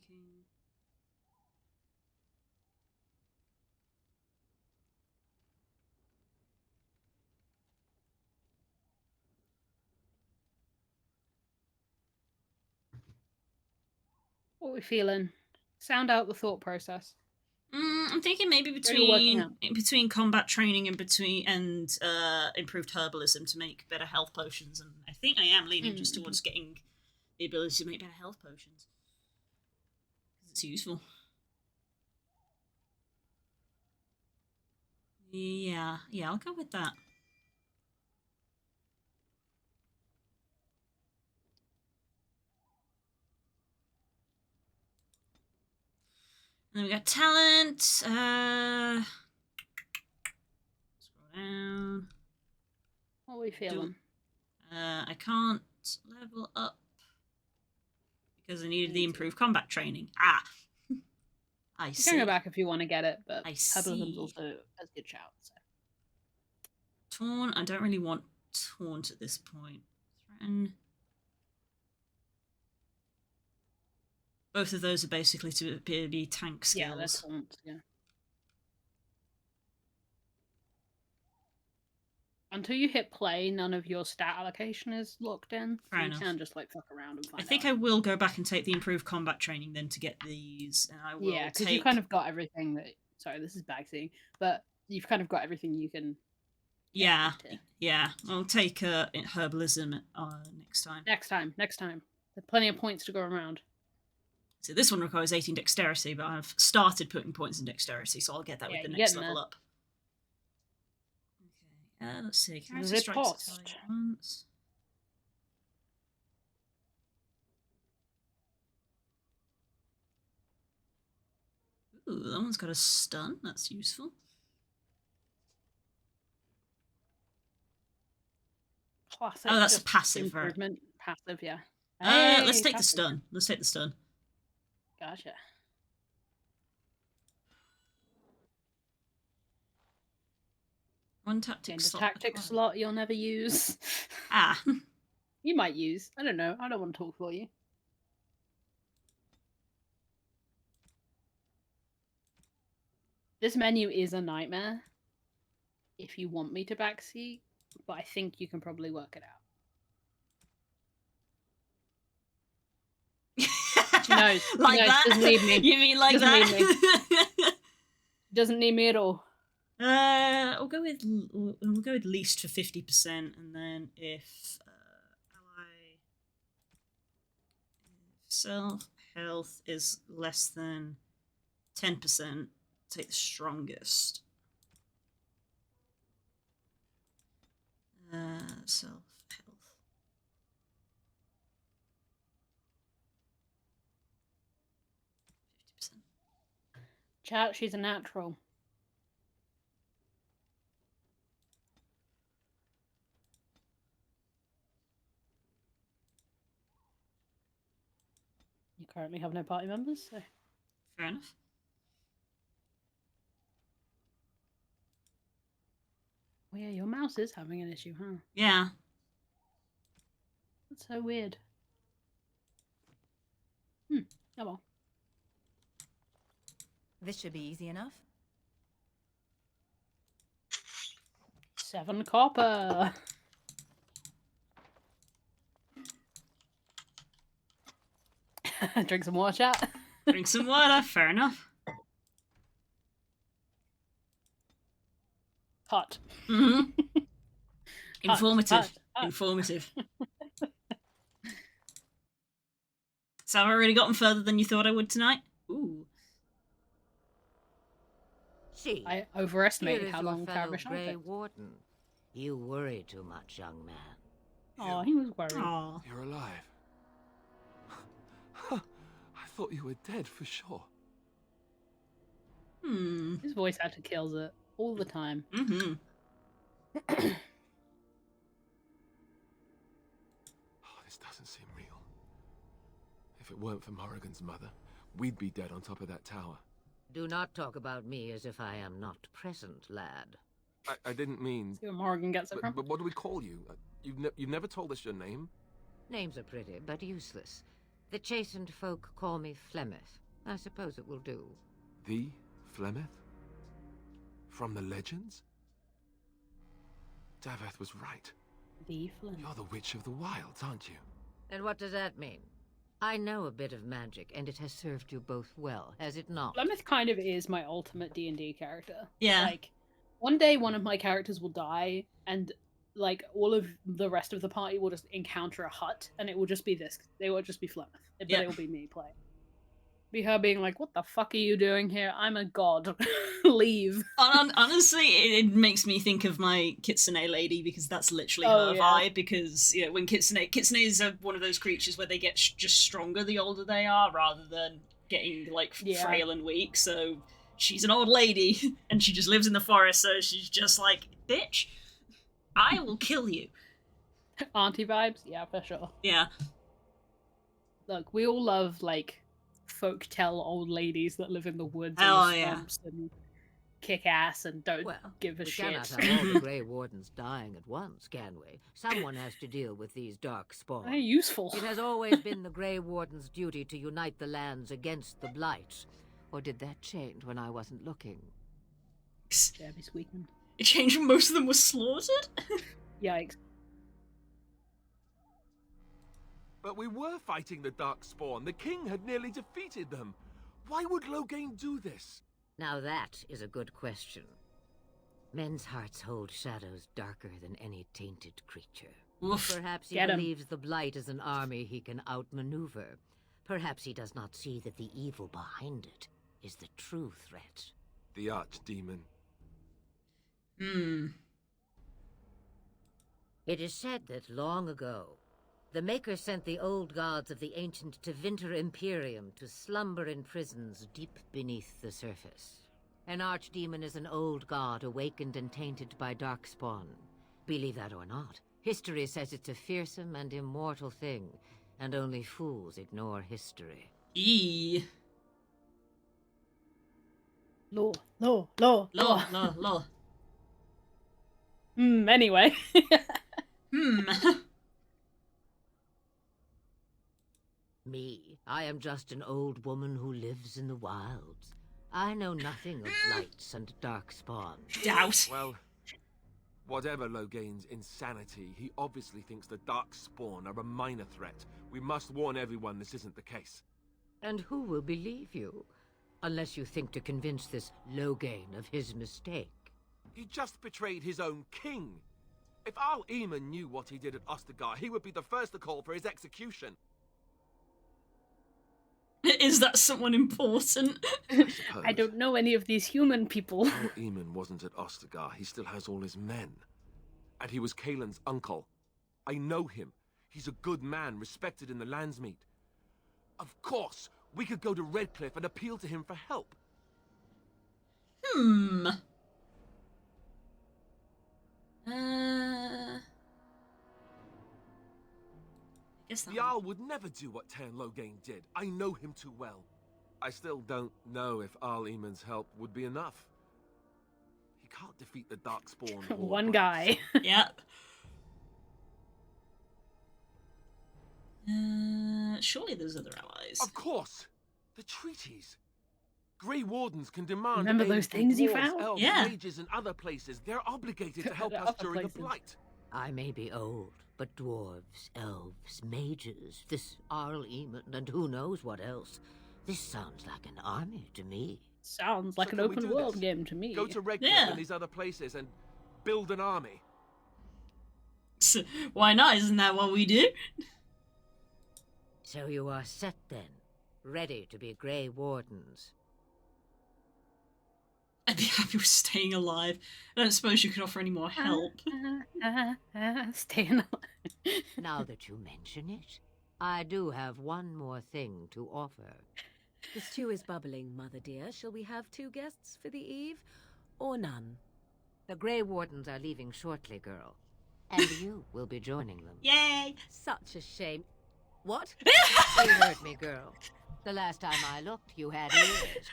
What are we feeling? Sound out the thought process. I'm thinking maybe between combat training and improved herbalism to make better health potions, and I think I am leaning just towards getting the ability to make better health potions because it's useful. Yeah, I'll go with that. And then we got talent. Scroll down. What are we feeling? I can't level up because I needed the improved combat training. I see. You can go back if you want to get it, but herbalism's also a good shout. So. Taunt. I don't really want taunt at this point. Threaten. Both of those are basically to be tank skills. Yeah, that's taunt. Yeah. Until you hit play, none of your stat allocation is locked in. Fair you enough. Can just like fuck around and find out. I think I will go back and take the improved combat training then to get these, and I will because you kind of got everything that. Sorry, this is Bagsy, but you've kind of got everything you can. Yeah. I'll take herbalism next time. Next time. There's plenty of points to go around. So this one requires 18 dexterity, but I've started putting points in dexterity, so I'll get that with the next level up. Okay, let's see. Character strikes a target once. Ooh, that one's got a stun. That's useful. Classic. Oh, that's a passive. Improvement. Right? Passive, yeah. Let's take the stun. Let's take the stun. Gotcha. One tactic slot. Tactic slot you'll never use. You might use. I don't know. I don't want to talk for you. This menu is a nightmare if you want me to backseat, but I think you can probably work it out. She knows. Like that? Doesn't need me. You mean like that? Doesn't need me at all. We'll go with least for 50%, and then if ally self health is less than 10%, take the strongest. Self health. Chat, she's a natural. You currently have no party members, so. Fair enough. Oh yeah, your mouse is having an issue, huh? Yeah. That's so weird. Oh well. This should be easy enough. 7 copper. Drink some water, chat. Drink some water, fair enough. Hot. Mm-hmm. Informative. Hot. Informative. So I've already gotten further than you thought I would tonight? Ooh. I overestimated how long Carabish Grey Warden. You worry too much, young man. Oh, he was worried. Aww. You're alive. I thought you were dead for sure. His voice actually kills it. all the time. Mm-hmm. This doesn't seem real. If it weren't for Morrigan's mother, we'd be dead on top of that tower. Do not talk about me as if I am not present, lad. I didn't mean... See where Morrigan gets it from? But what do we call you? You've never told us your name? Names are pretty, but useless. The chastened folk call me Flemeth. I suppose it will do. The Flemeth? From the legends? Daveth was right. The Flemeth. You're the Witch of the Wilds, aren't you? And what does that mean? I know a bit of magic, and it has served you both well, has it not? Flemeth kind of is my ultimate D&D character. Yeah. Like, one day one of my characters will die, and like all of the rest of the party will just encounter a hut, and it will just be this. They will just be Flemeth, but it will be me playing. Be her being like, "What the fuck are you doing here? I'm a god. Leave." Honestly, it makes me think of my Kitsune lady, because that's literally her vibe. Because when Kitsunes are one of those creatures where they get just stronger the older they are, rather than getting like frail and weak. So she's an old lady, and she just lives in the forest. So she's just like, "Bitch, I will kill you." Auntie vibes, yeah, for sure. Yeah. Look, we all love like folktale old ladies that live in the woods Oh, and the swamps and kick ass and don't give a shit. We cannot have all the Grey Wardens dying at once, can we? Someone has to deal with these dark spawn. They're useful. It has always been the Grey Warden's duty to unite the lands against the Blight. Or did that change when I wasn't looking? Jeremy's weakened. It changed when most of them were slaughtered? Yikes. But we were fighting the Darkspawn. The king had nearly defeated them. Why would Loghain do this? Now that is a good question. Men's hearts hold shadows darker than any tainted creature. Oof. Perhaps he believes the Blight is an army he can outmaneuver. Perhaps he does not see that the evil behind it is the true threat. The Archdemon. It is said that long ago, the Maker sent the old gods of the ancient Tevinter Imperium to slumber in prisons deep beneath the surface. An archdemon is an old god awakened and tainted by darkspawn. Believe that or not, history says it's a fearsome and immortal thing, and only fools ignore history. Law. Anyway. Me, I am just an old woman who lives in the wilds. I know nothing of blights and darkspawn. Doubt. Well, whatever Loghain's insanity, he obviously thinks the Darkspawn are a minor threat. We must warn everyone this isn't the case. And who will believe you? Unless you think to convince this Loghain of his mistake. He just betrayed his own king. If Arl Eamon knew what he did at Ostagar, he would be the first to call for his execution. Is that someone important? I don't know any of these human people. Arl Eamon wasn't at Ostagar. He still has all his men. And he was Kaelin's uncle. I know him. He's a good man, respected in the Landsmeet. Of course, we could go to Redcliffe and appeal to him for help. The Jarl would never do what Teyrn Loghain did. I know him too well. I still don't know if Arl Eamon's help would be enough. He can't defeat the Darkspawn. One guy. Yep. Surely there's other allies. Of course! The treaties! Grey Wardens can demand Remember aid those from things you dwarves, found? elves, Yeah. mages, and other places. They're obligated to help The us other during places. the Blight. I may be old, but dwarves, elves, mages, this Arl Eamon, and who knows what else. This sounds like an army to me. Sounds like So an can we open do world this? game to me. Go to Redcliffe Yeah. and these other places and build an army. Why not? Isn't that what we do? So you are set then, ready to be Grey Wardens. I'd be happy with staying alive. I don't suppose you could offer any more help. Staying alive. Now that you mention it, I do have one more thing to offer. The stew is bubbling, Mother dear. Shall we have 2 guests for the eve, or none? The Grey Wardens are leaving shortly, girl. And you will be joining them. Yay! Such a shame. What? You heard me, girl. The last time I looked, you had ears.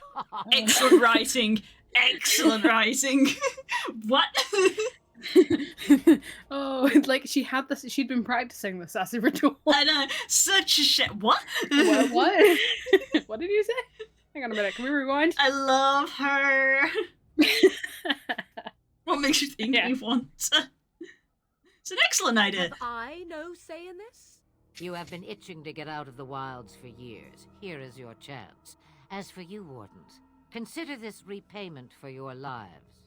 Excellent writing. Excellent writing. What? Oh, it's like she'd been practicing the sassy ritual. I know. Such a shit. What? What? What did you say? Hang on a minute. Can we rewind? I love her. What makes you think you want to? It's an excellent idea. Have I no say in this? You have been itching to get out of the wilds for years. Here is your chance. As for you, Wardens, consider this repayment for your lives.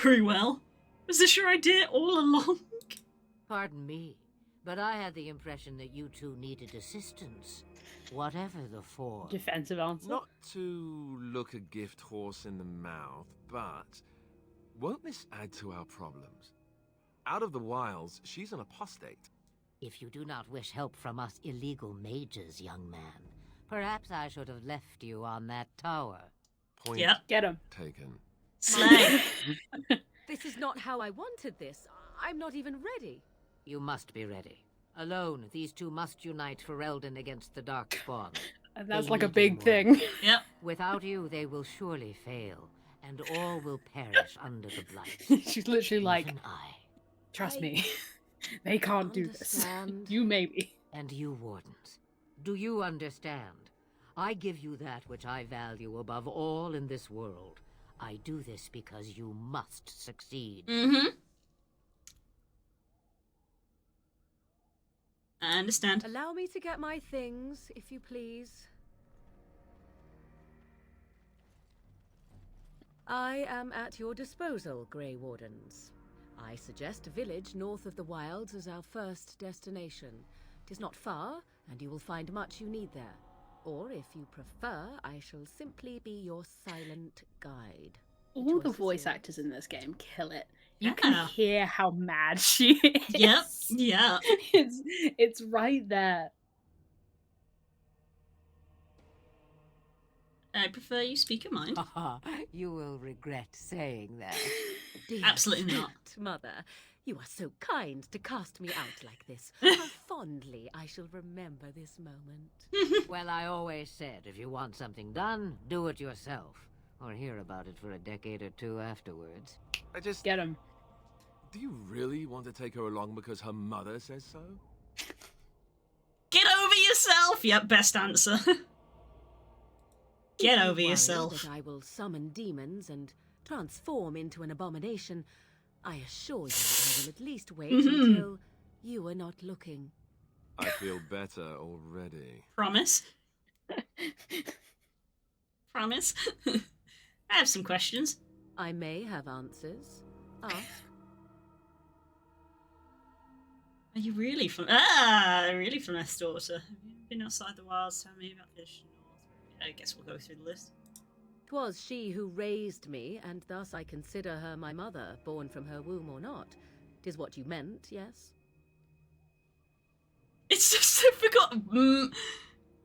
Very well. Was this your idea all along? Pardon me, but I had the impression that you two needed assistance. Whatever the form. Defensive answer. Not to look a gift horse in the mouth, but won't this add to our problems? Out of the wilds, she's an apostate. If you do not wish help from us illegal mages, young man, perhaps I should have left you on that tower. Point Get him. taken. Slay. This is not how I wanted this. I'm not even ready. You must be ready. Alone, these two must unite for Eldon against the Darkspawn. And that's They like a need big you thing. Yep. Without you, they will surely fail, and all will perish under the blight. She's literally like, Even I. trust me, they can't do this. Understand. You maybe. And you, Wardens, do you understand? I give you that which I value above all in this world. I do this because you must succeed. Mm-hmm. I understand. Allow me to get my things, if you please. I am at your disposal, Grey Wardens. I suggest a village north of the wilds as our first destination. It is not far, and you will find much you need there. Or, if you prefer, I shall simply be your silent guide. All the choice is voice yours. actors in this game kill it. You Yeah. can hear how mad she is. Yep. Yeah. It's right there. I prefer you speak your mind. You will regret saying that. Dear Absolutely not. Mother, you are so kind to cast me out like this. How fondly I shall remember this moment. Well, I always said, if you want something done, do it yourself. Or hear about it for a decade or two afterwards. I just... Get him. Do you really want to take her along because her mother says so? Get over yourself! Yep, best answer. Get If you over worry yourself. That I will summon demons and transform into an abomination. I assure you I will at least wait until you are not looking. I feel better already. Promise? Promise? I have some questions. I may have answers. Ask. Are you really from Estorta? Have you been outside the wilds? Tell me about this. I guess we'll go through the list. 'Twas she who raised me, and thus I consider her my mother, born from her womb or not. 'Tis what you meant, yes? It's just I forgot.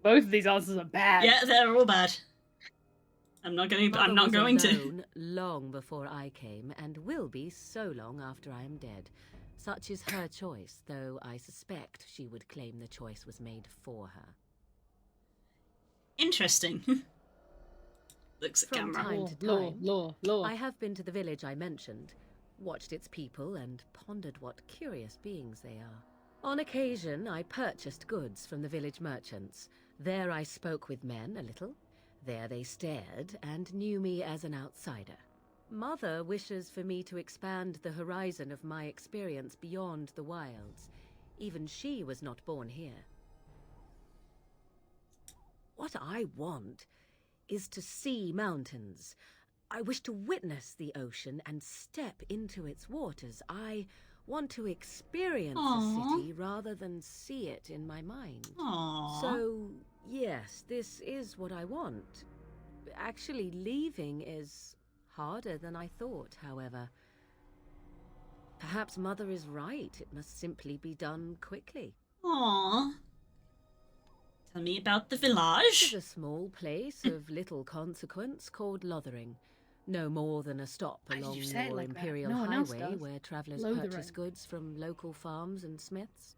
Both of these answers are bad. Yeah, they're all bad. I'm not going Mother was to. alone long before I came, and will be so long after I am dead. Such is her choice, though I suspect she would claim the choice was made for her. Interesting. Looks at From camera. time to time, Law. I have been to the village I mentioned, watched its people, and pondered what curious beings they are. On occasion, I purchased goods from the village merchants. There I spoke with men a little. There they stared and knew me as an outsider. Mother wishes for me to expand the horizon of my experience beyond the wilds. Even she was not born here. What I want is to see mountains. I wish to witness the ocean and step into its waters. I want to experience Aww. a city rather than see it in my mind. Aww. So, yes, this is what I want. Actually, leaving is harder than I thought, however. Perhaps Mother is right. It must simply be done quickly. Aww. Tell me about the This is village. a small place of little consequence called Lothering. No more than a stop Why did along you say it your like that? Imperial No one else Highway does. where travellers Loathering. purchase goods from local farms and smiths.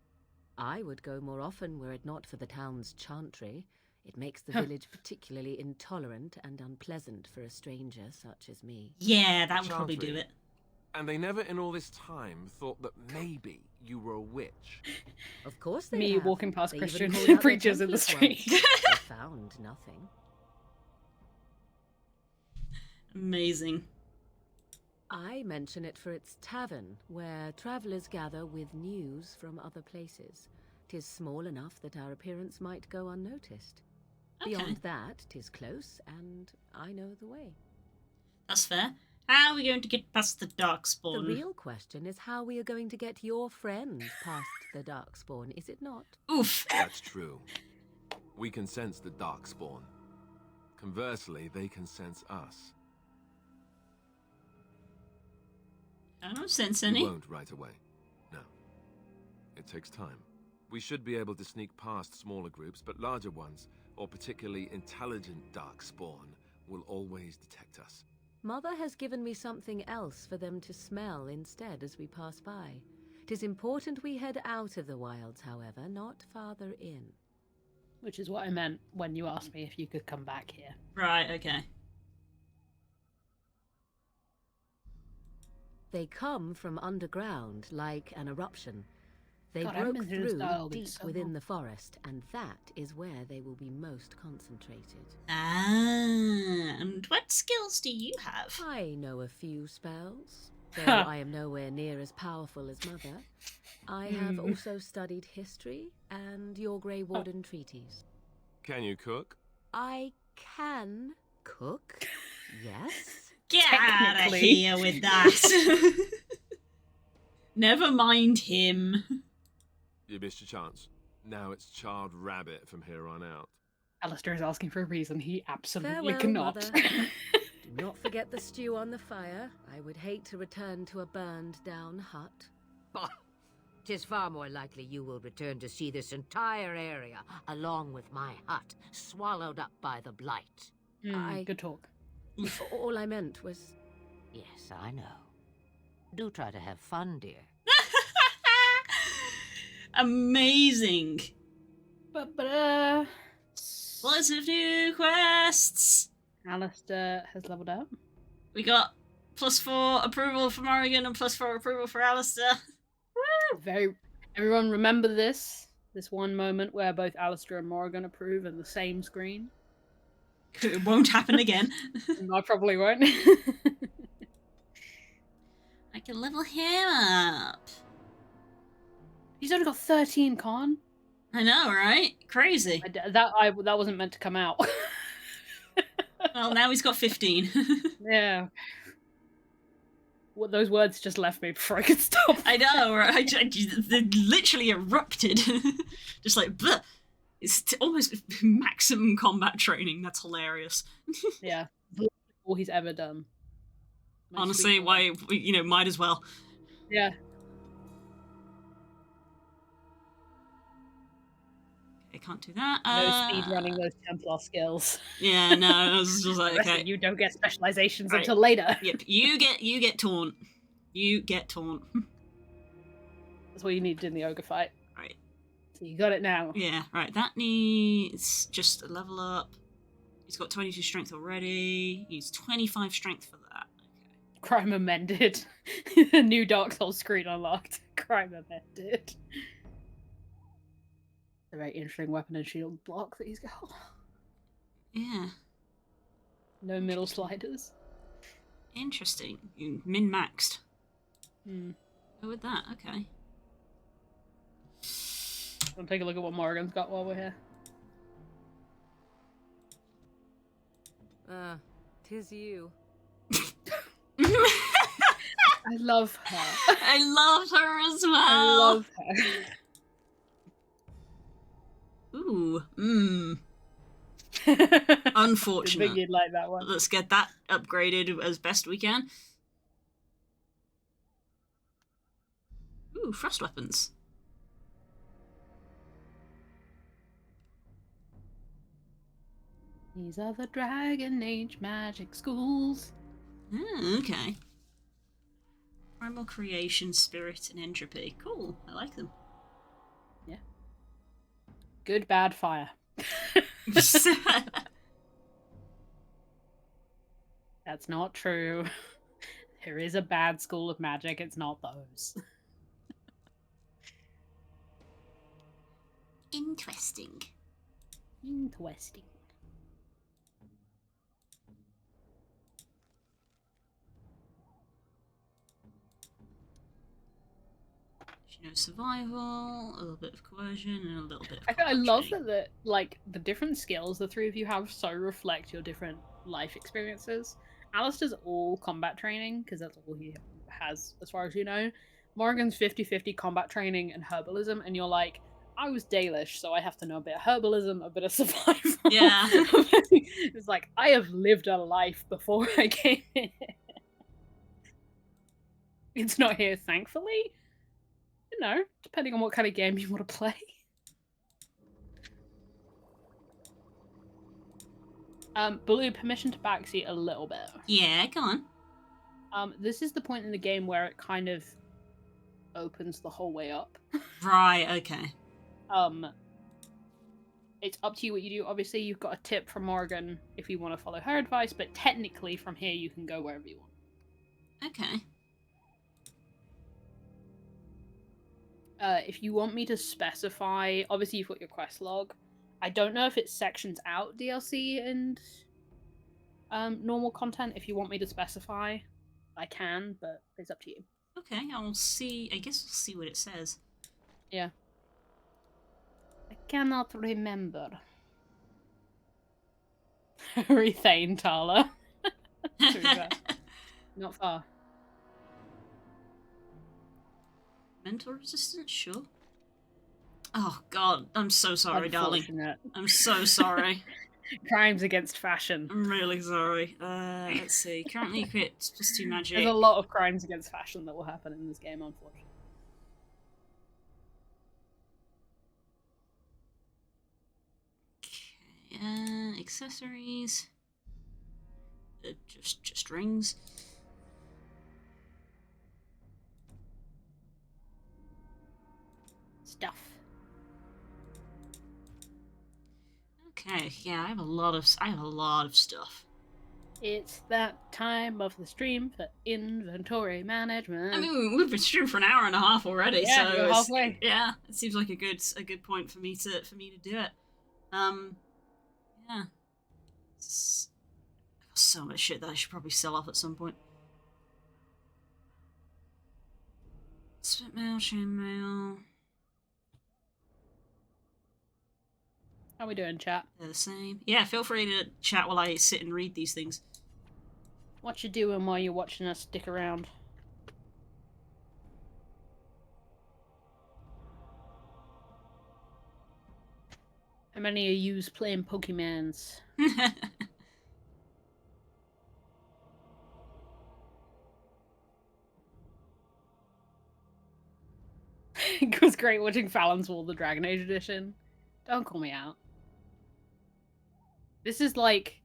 I would go more often were it not for the town's chantry. It makes the village particularly intolerant and unpleasant for a stranger such as me. Yeah, that would probably do Chantry. it. And they never in all this time thought that maybe you were a witch. Of course they Me have. walking past They even Christian called out their preachers in the templars street. once. They found nothing. Amazing. I mention it for its tavern, where travellers gather with news from other places. 'Tis small enough that our appearance might go unnoticed. Okay. Beyond that, 'tis close, and I know the way. That's fair. How are we going to get past the The Darkspawn? real question is how we are going to get your friend past the Darkspawn, is it not? Oof. That's true. We can sense the Darkspawn. Conversely, they can sense us. I don't sense We any. won't right away. No. It takes time. We should be able to sneak past smaller groups, but larger ones, or particularly intelligent Darkspawn, will always detect us. Mother has given me something else for them to smell instead as we pass by. 'Tis important we head out of the wilds, however, not farther in. Which is what I meant when you asked me if you could come back here. Right, okay. They come from underground, like an eruption. They God, I haven't broke been through this through dialogue in deep so within long. the forest, and that is where they will be most concentrated. Ah, and what skills do you have? I know a few spells, though I am nowhere near as powerful as Mother. I have also studied history and your Grey Warden treaties. Can you cook? I can cook, yes. Get out of Technically. here with that. Never mind him. You missed your chance. Now it's charred rabbit from here on out. Alistair is asking for a reason he absolutely Farewell, cannot. Mother. Do not forget the stew on the fire. I would hate to return to a burned-down hut. Bah! 'Tis far more likely you will return to see this entire area, along with my hut, swallowed up by the blight. Good talk. All I meant was... Yes, I know. Do try to have fun, dear. Amazing. But Lots of new quests. Alistair has leveled up. We got +4 approval for Morrigan and +4 approval for Alistair. Everyone remember this one moment where both Alistair and Morrigan approve in the same screen. It won't happen again. I probably won't. I can level him up. He's only got 13 con. I know, right? Crazy. That wasn't meant to come out. Well, now he's got 15. Yeah. What those words just left me before I could stop. I know, right? They literally erupted. Just like, bleh. It's almost maximum combat training. That's hilarious. Yeah. All he's ever done. My Honestly, sweet why, might as well. Yeah. I can't do that. No speed running those Templar skills. Yeah, no, I was just like, The rest of okay. you don't get specializations Right. until later. Yep, you get taunt. You get taunt. That's what you needed in the ogre fight. Right. So you got it now. Yeah, right. That needs just a level up. He's got 22 strength already. He needs 25 strength for that. Okay. Crime amended. New Dark Souls screen unlocked. Crime amended. A very interesting weapon and shield block that he's got. Yeah. No middle sliders. Interesting. You min-maxed. Hmm. Go with that, okay. I'll take a look at what Morrigan's got while we're here. Tis you. I love her. I love her as well. I love her. Ooh, Didn't unfortunate. think you'd like that one. Let's get that upgraded as best we can. Ooh, frost weapons. These are the Dragon Age magic schools. Okay. Primal creation, spirit, and entropy. Cool. I like them. Yeah. Good, bad, fire. That's not true. There is a bad school of magic. It's not those. Interesting. Interesting. Survival, a little bit of coercion, and a little bit of I love that like the different skills the three of you have so reflect your different life experiences. Alistair's all combat training, because that's all he has as far as you know. Morgan's 50-50 combat training and herbalism, and you're like, I was Dalish, so I have to know a bit of herbalism, a bit of survival. Yeah. It's like, I have lived a life before I came here. It's not here, thankfully. You know, depending on what kind of game you want to play. Blue, permission to backseat a little bit. Yeah, come on. This is the point in the game where it kind of opens the whole way up. Right, okay. It's up to you what you do. Obviously, you've got a tip from Morgan if you want to follow her advice, but technically from here you can go wherever you want. Okay. If you want me to specify, obviously you've got your quest log. I don't know if it sections out DLC and normal content. If you want me to specify, I can, but it's up to you. Okay, I'll see. I guess we'll see what it says. Yeah. I cannot remember. Rethane, Tala. Not far. Mental resistance, sure. Oh god, I'm so sorry, darling. I'm so sorry. Crimes against fashion. I'm really sorry. Let's see. Currently equipped +2 magic. There's a lot of crimes against fashion that will happen in this game, unfortunately. Okay, accessories. Just rings. Stuff. Okay, yeah, I have a lot of stuff. It's that time of the stream for inventory management. I mean, we've been streaming for an hour and a half already, yeah, so you're halfway. Yeah, it seems like a good point for me to do it. Yeah. I've got so much shit that I should probably sell off at some point. Spit mail, chainmail. How we doing, chat? They're the same. Yeah, feel free to chat while I sit and read these things. What you doing while you're watching us stick around? How many of you's playing Pokemons? It was great watching Fallon's Wall, the Dragon Age edition. Don't call me out. This is like,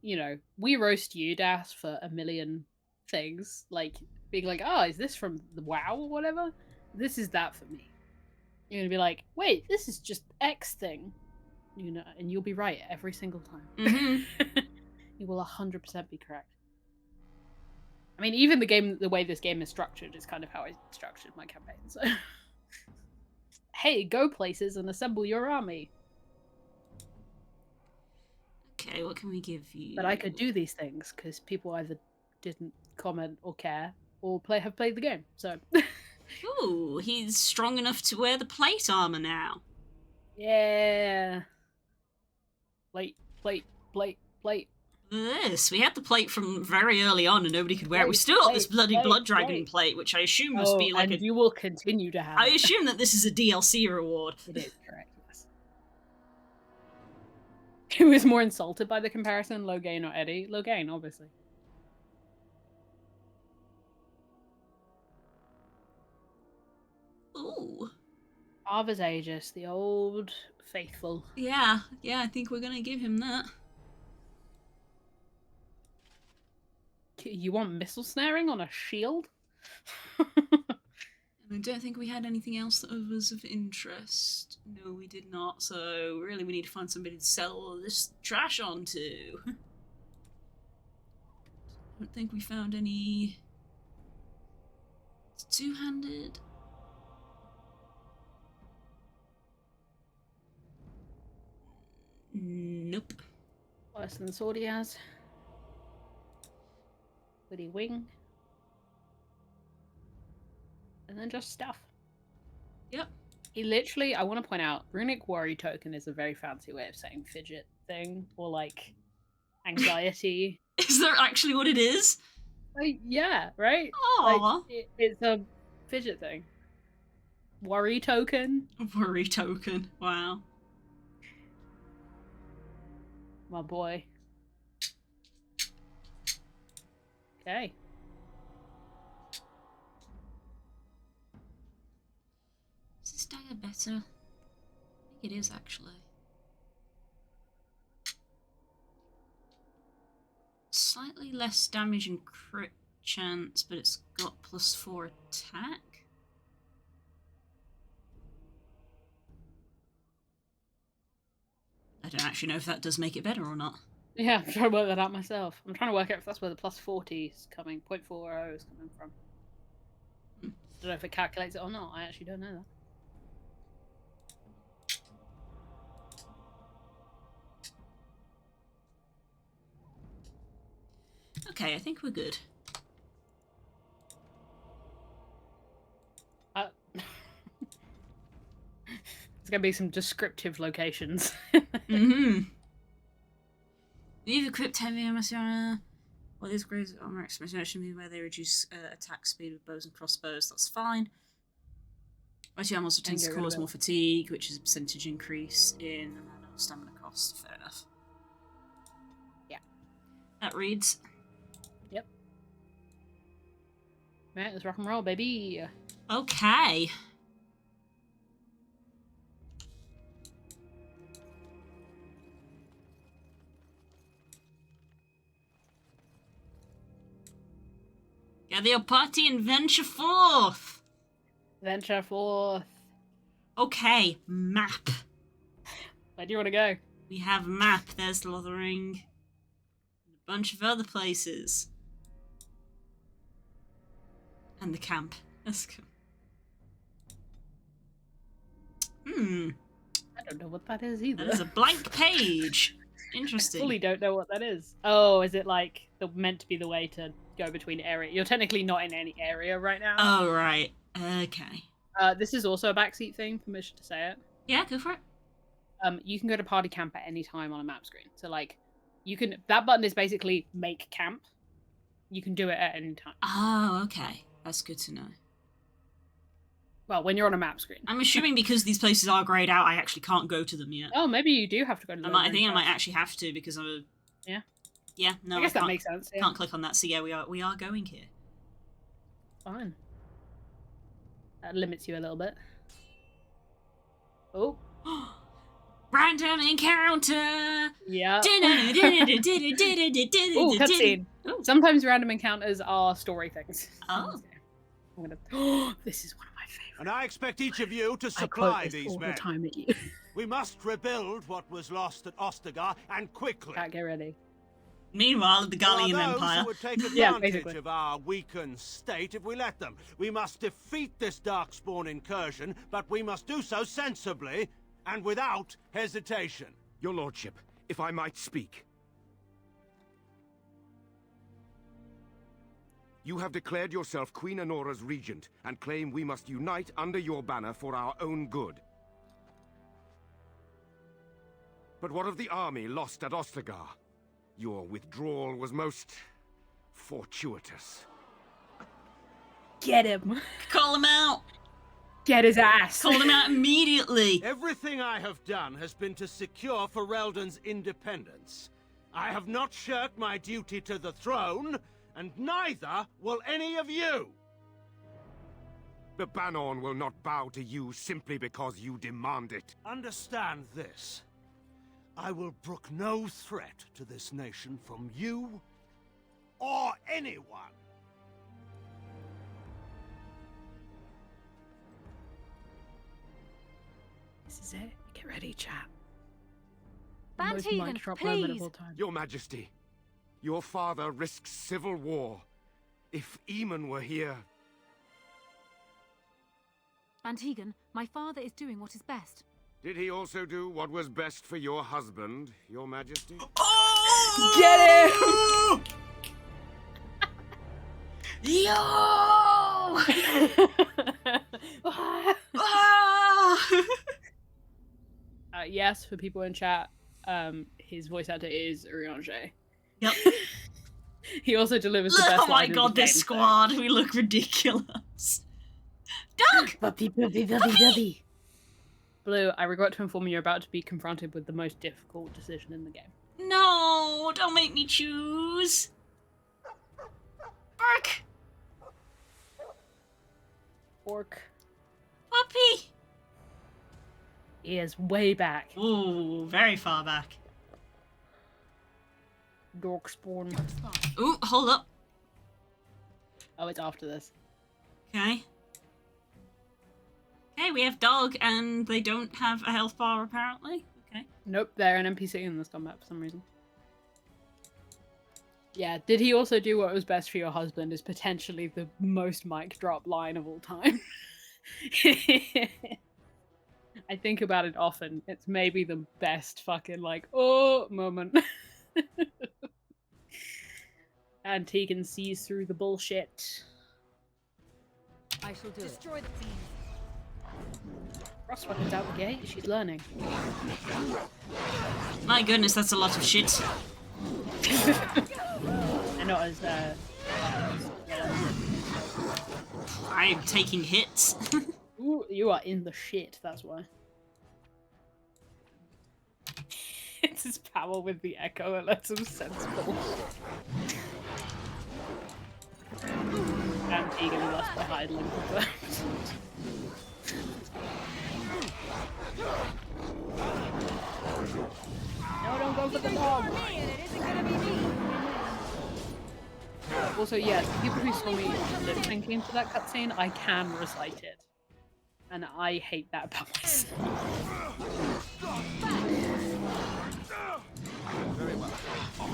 you know, we roast you, Das, for a million things. Like, being like, oh, is this from the WoW or whatever? This is that for me. You're gonna be like, wait, this is just X thing. You know, and you'll be right every single time. Mm-hmm. You will 100% be correct. I mean, even the way this game is structured is kind of how I structured my campaign, so... Hey, go places and assemble your army. Okay, what can we give you? But I could do these things because people either didn't comment or care or have played the game. So. Ooh, he's strong enough to wear the plate armor now. Yeah. Plate. This. We had the plate from very early on and nobody could wear it. We still got this bloody Blood Dragon plate, which I assume must be like and you will continue to have I assume that this is a DLC reward. It is, correct, yes. Who was more insulted by the comparison, Loghain or Eddie? Loghain, obviously. Ooh. Arva's Aegis, the old faithful. Yeah, I think we're gonna give him that. You want missile snaring on a shield? I don't think we had anything else that was of interest. No, we did not. So really, we need to find somebody to sell all this trash onto. I don't think we found any. It's two-handed. Nope. Worse than the sword he has. Woody wing. And then just stuff. Yep. He literally, I want to point out, Runic Worry Token is a very fancy way of saying fidget thing, or like anxiety. Is that actually what it is? Yeah, right? Aww. Like, it's a fidget thing. Worry Token. Worry Token, wow. My boy. Okay. Is this dagger better? I think it is, actually. Slightly less damage and crit chance, but it's got +4 attack. I don't actually know if that does make it better or not. Yeah, I'm trying to work that out myself. I'm trying to work out if that's where the +40 is coming, 0.40 is coming from. I don't know if it calculates it or not. I actually don't know that. Okay, I think we're good. There's going to be some descriptive locations. You've equipped heavy armor. Well, these grades armor expansion where they reduce attack speed with bows and crossbows. That's fine. Mighty armor also tends to cause more fatigue, which is a percentage increase in stamina cost. Fair enough. Yeah. That reads. Yep. Right, let's rock and roll, baby. Okay. Gather your party and venture forth! Venture forth. Okay, map. Where do you want to go? We have a map. There's Lothering. And a bunch of other places. And the camp. Let's go. I don't know what that is either. There's a blank page. Interesting. I fully don't know what that is. Oh, is it like meant to be the way to go between area? You're technically not in any area right now. Oh, right. Okay. This is also a backseat thing, permission to say it. Yeah, go for it. You can go to party camp at any time on a map screen. So, like, you can... That button is basically make camp. You can do it at any time. Oh, okay. That's good to know. Well, when you're on a map screen. I'm assuming because these places are greyed out, I actually can't go to them yet. Oh, maybe you do have to go to them. I think I might actually have to because I'm Yeah. Yeah, no, I guess that makes sense. Yeah. Can't click on that. So yeah, we are going here. Fine. That limits you a little bit. Oh. Random encounter! Yeah. Oh, cutscene. Sometimes random encounters are story things. Oh. This is one of my favorites. And I expect each of you to I supply quote this these all men. the time at you. We must rebuild what was lost at Ostagar, and quickly. Can't get ready. Meanwhile, the Gallian There are those Empire. who would take Yeah, advantage basically. of our weakened state if we let them. We must defeat this Darkspawn incursion, but we must do so sensibly and without hesitation. Your lordship, if I might speak. You have declared yourself Queen Anora's regent, and claim we must unite under your banner for our own good. But what of the army lost at Ostagar? Your withdrawal was most fortuitous. Get him. Call him out! Get his ass. Call him out immediately! Everything I have done has been to secure Ferelden's independence. I have not shirked my duty to the throne, and neither will any of you! The Bannorn will not bow to you simply because you demand it. Understand this. I will brook no threat to this nation from you or anyone. This is it. Get ready, chat. Van Most Tegan, mic drop moment of please. all time. Your Majesty, your father risks civil war. If Eamon were here... Van Tegan, my father is doing what is best. Did he also do what was best for your husband, Your Majesty? Oh! Get Yo! Yes, for people in chat, his voice actor is Urianger. Yep. He also delivers the best Oh my line in god, the this game, squad, we look ridiculous. Doug! Puppy, puppy, puppy, puppy. Blue, I regret to inform you you're about to be confronted with the most difficult decision in the game. No, don't make me choose. Bark! Orc. Puppy! He is way back. Ooh, very far back. Dork spawn. Ooh, hold up. Oh, it's after this. Okay. Okay, we have dog, and they don't have a health bar, apparently. Okay. Nope, they're an NPC in this combat for some reason. Yeah, did he also do what was best for your husband is potentially the most mic drop line of all time. I think about it often. It's maybe the best fucking, like, oh moment. And Tegan sees through the bullshit. I shall do Destroy the fiend. Frostweapon's out the gate. She's learning. My goodness, that's a lot of shit. And not as, I'm taking hits. Ooh, you are in the shit, that's why. It's his power with the echo, it lets him sense bullshit. And Tegan left behind link confirmed. No, don't go for the dog! Also, yes, people who saw me lip syncing to that cutscene, I can recite it. And I hate that about myself. Very well. Off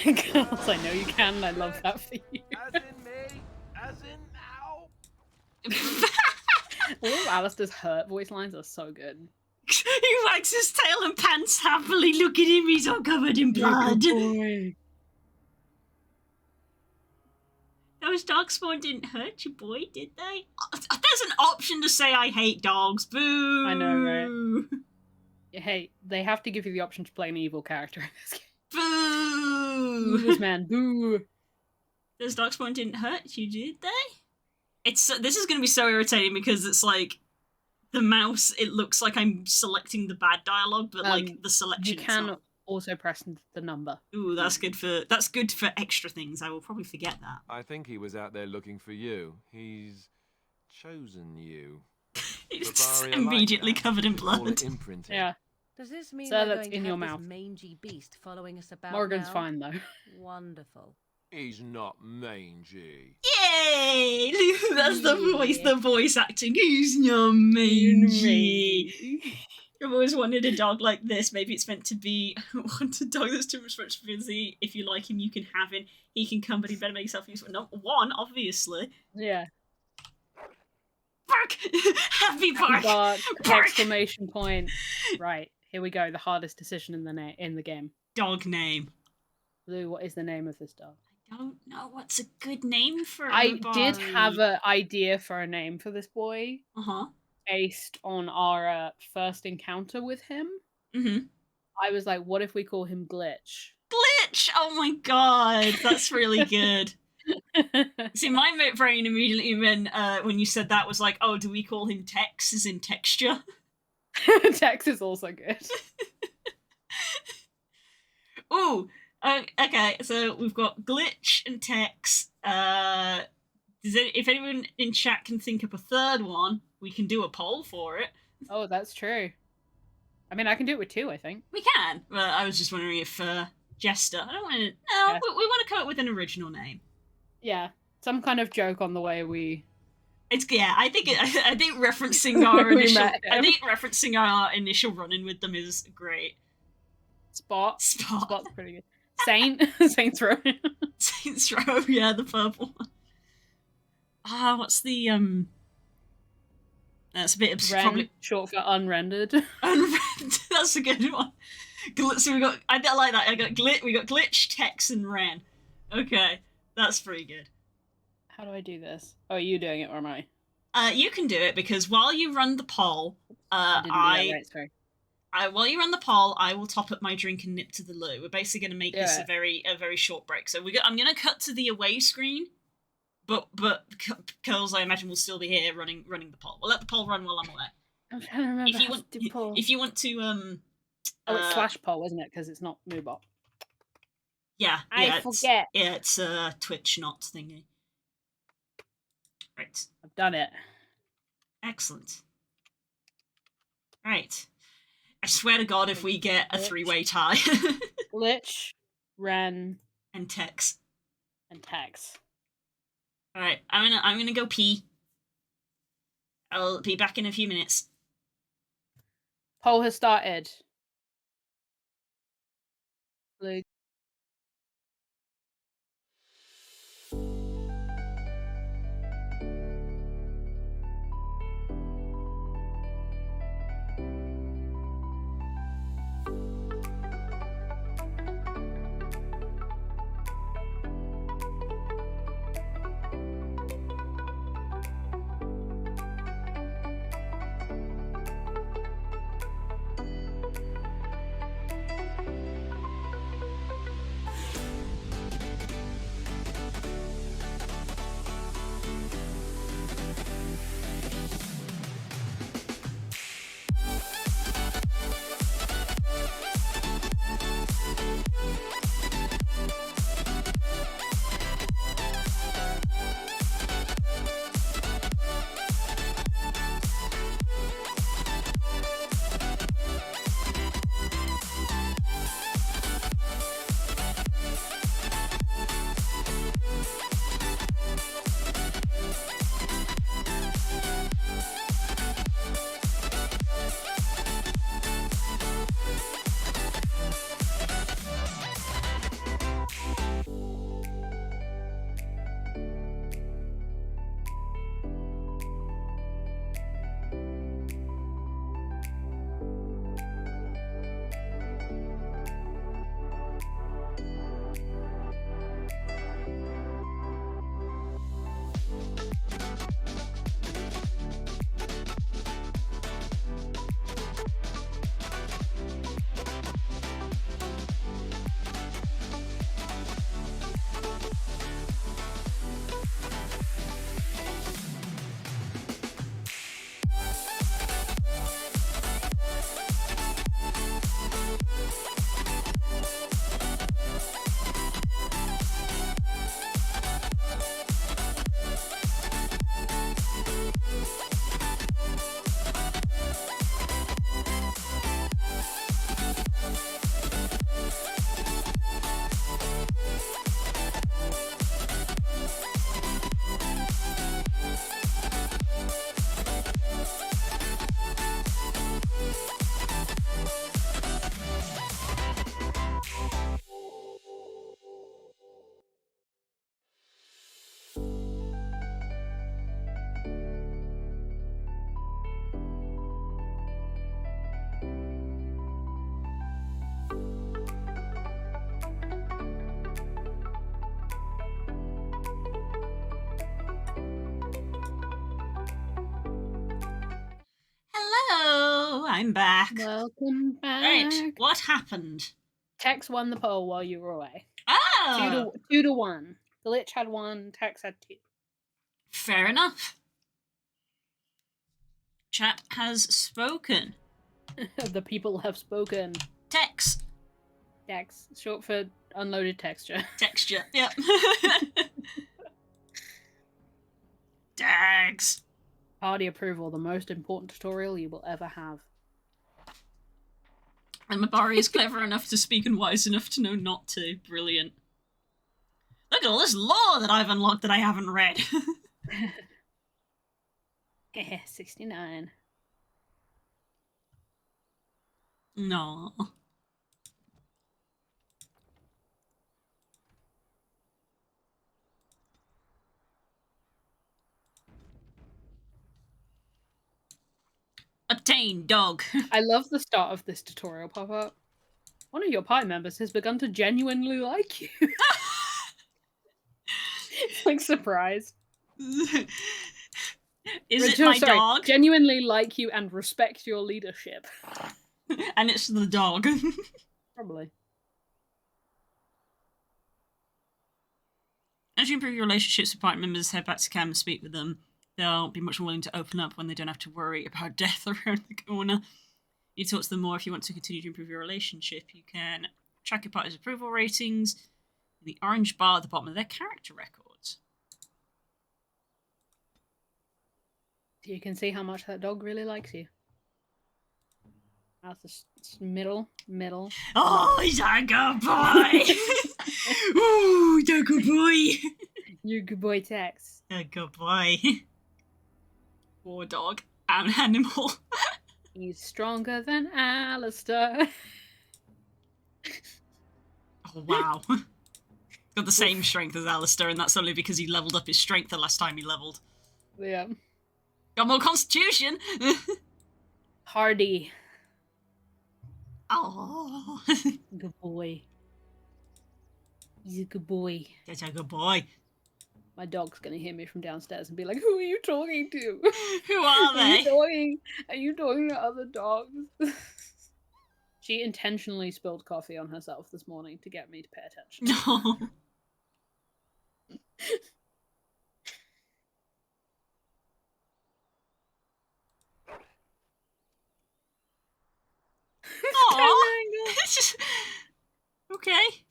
we go. Girls, I know you can, and I love that for you. As in me, as in now. All of Alistair's hurt voice lines are so good. He wags his tail and pants happily. Look at him, he's all covered in blood. Those dog spawn didn't hurt you, boy, did they? There's an option to say I hate dogs. Boo! I know, right? Hey, they have to give you the option to play an evil character in this game. Boo! Boo, man, boo! Those dog spawn didn't hurt you, did they? This is going to be so irritating because it's like the mouse. It looks like I'm selecting the bad dialogue, but like the selection. You can also press the number. Ooh, that's good for extra things. I will probably forget that. I think he was out there looking for you. He's chosen you. He's just immediately covered in blood. Imprinting. Yeah. Does this mean So we're that's going to in have your this mouth. mangy beast following us about Morgan's now? fine though. Wonderful. He's not mangy. Yay! That's the voice acting. He's not mangy. I've always wanted a dog like this. Maybe it's meant to be want a dog that's too much responsibility. If you like him, you can have him. He can come, but he better make himself useful. Number one, obviously. Yeah. Bark! Happy bark! Bark! Bark! Exclamation point. Right, here we go. The hardest decision in the game. Dog name. Blue, what is the name of this dog? I don't know what's a good name for I Rubari. did have an idea for a name for this boy. Uh-huh. Based on our first encounter with him. Mm-hmm. I was like, what if we call him Glitch? Glitch! Oh my god, that's really good. See, my brain immediately when you said that was like, oh, do we call him Tex as in texture? Tex is also good. Ooh, okay, so we've got Glitch and Tex. If anyone in chat can think up a third one, we can do a poll for it. Oh, that's true. I mean, I can do it with 2, I think. We can. Well, I was just wondering if Jester. I don't want to. No, yeah. we want to come up with an original name. Yeah, some kind of joke on the way we. I think referencing our referencing our initial run-in with them is great. Spot's pretty good. Saints Row. Saints Row, yeah, the purple one. What's the That's a bit of probably short for unrendered. Unrendered. That's a good one. So we got. I like that. We got Glitch, Tex, and Ren. Okay, that's pretty good. How do I do this? Oh, are you doing it or am I? You can do it because while you run the poll, while you run the poll, I will top up my drink and nip to the loo. We're basically going to make this a very short break. So I'm going to cut to the away screen, but Curls, I imagine, will still be here running the poll. We'll let the poll run while I'm away. I'm trying to remember if you want to it's slash poll, isn't it? Because it's not Moobot. Yeah, I forget. It's Twitch, not thingy. Right. I've done it. Excellent. Right. I swear to God, if we get a 3-way tie. Glitch, Ren, and Tex. All right, I'm gonna go pee. I'll be back in a few minutes. Poll has started. I'm back. Welcome back. Right, what happened? Tex won the poll while you were away. Oh! 2 to 1. Glitch had 1, Tex had 2. Fair enough. Chat has spoken. The people have spoken. Tex. Tex, short for unloaded texture. Texture, yep. Tags. Party approval, the most important tutorial you will ever have. And Mabari is clever enough to speak and wise enough to know not to. Brilliant. Look at all this lore that I've unlocked that I haven't read. 69. No. Obtain dog. I love the start of this tutorial pop-up. One of your party members has begun to genuinely like you. Like, surprise. Is it my dog? Genuinely like you and respect your leadership. And it's the dog. Probably. As you improve your relationships with party members, head back to camp and speak with them. They'll be much more willing to open up when they don't have to worry about death around the corner. You talk to them more if you want to continue to improve your relationship. You can track your party's approval ratings in the orange bar at the bottom of their character records. You can see how much that dog really likes you. That's the middle. Oh, he's a good boy! Ooh, he's a good boy! You're a good boy, Tex. A good boy. War dog. An animal. He's stronger than Alistair. Oh, wow. Got the same strength as Alistair, and that's only because he leveled up his strength the last time he leveled. Yeah. Got more constitution! Hardy. Oh. Good boy. He's a good boy. That's a good boy. My dog's gonna hear me from downstairs and be like, "Who are you talking to? Who are they? Are you talking to other dogs?" She intentionally spilled coffee on herself this morning to get me to pay attention. No. Aww. Okay.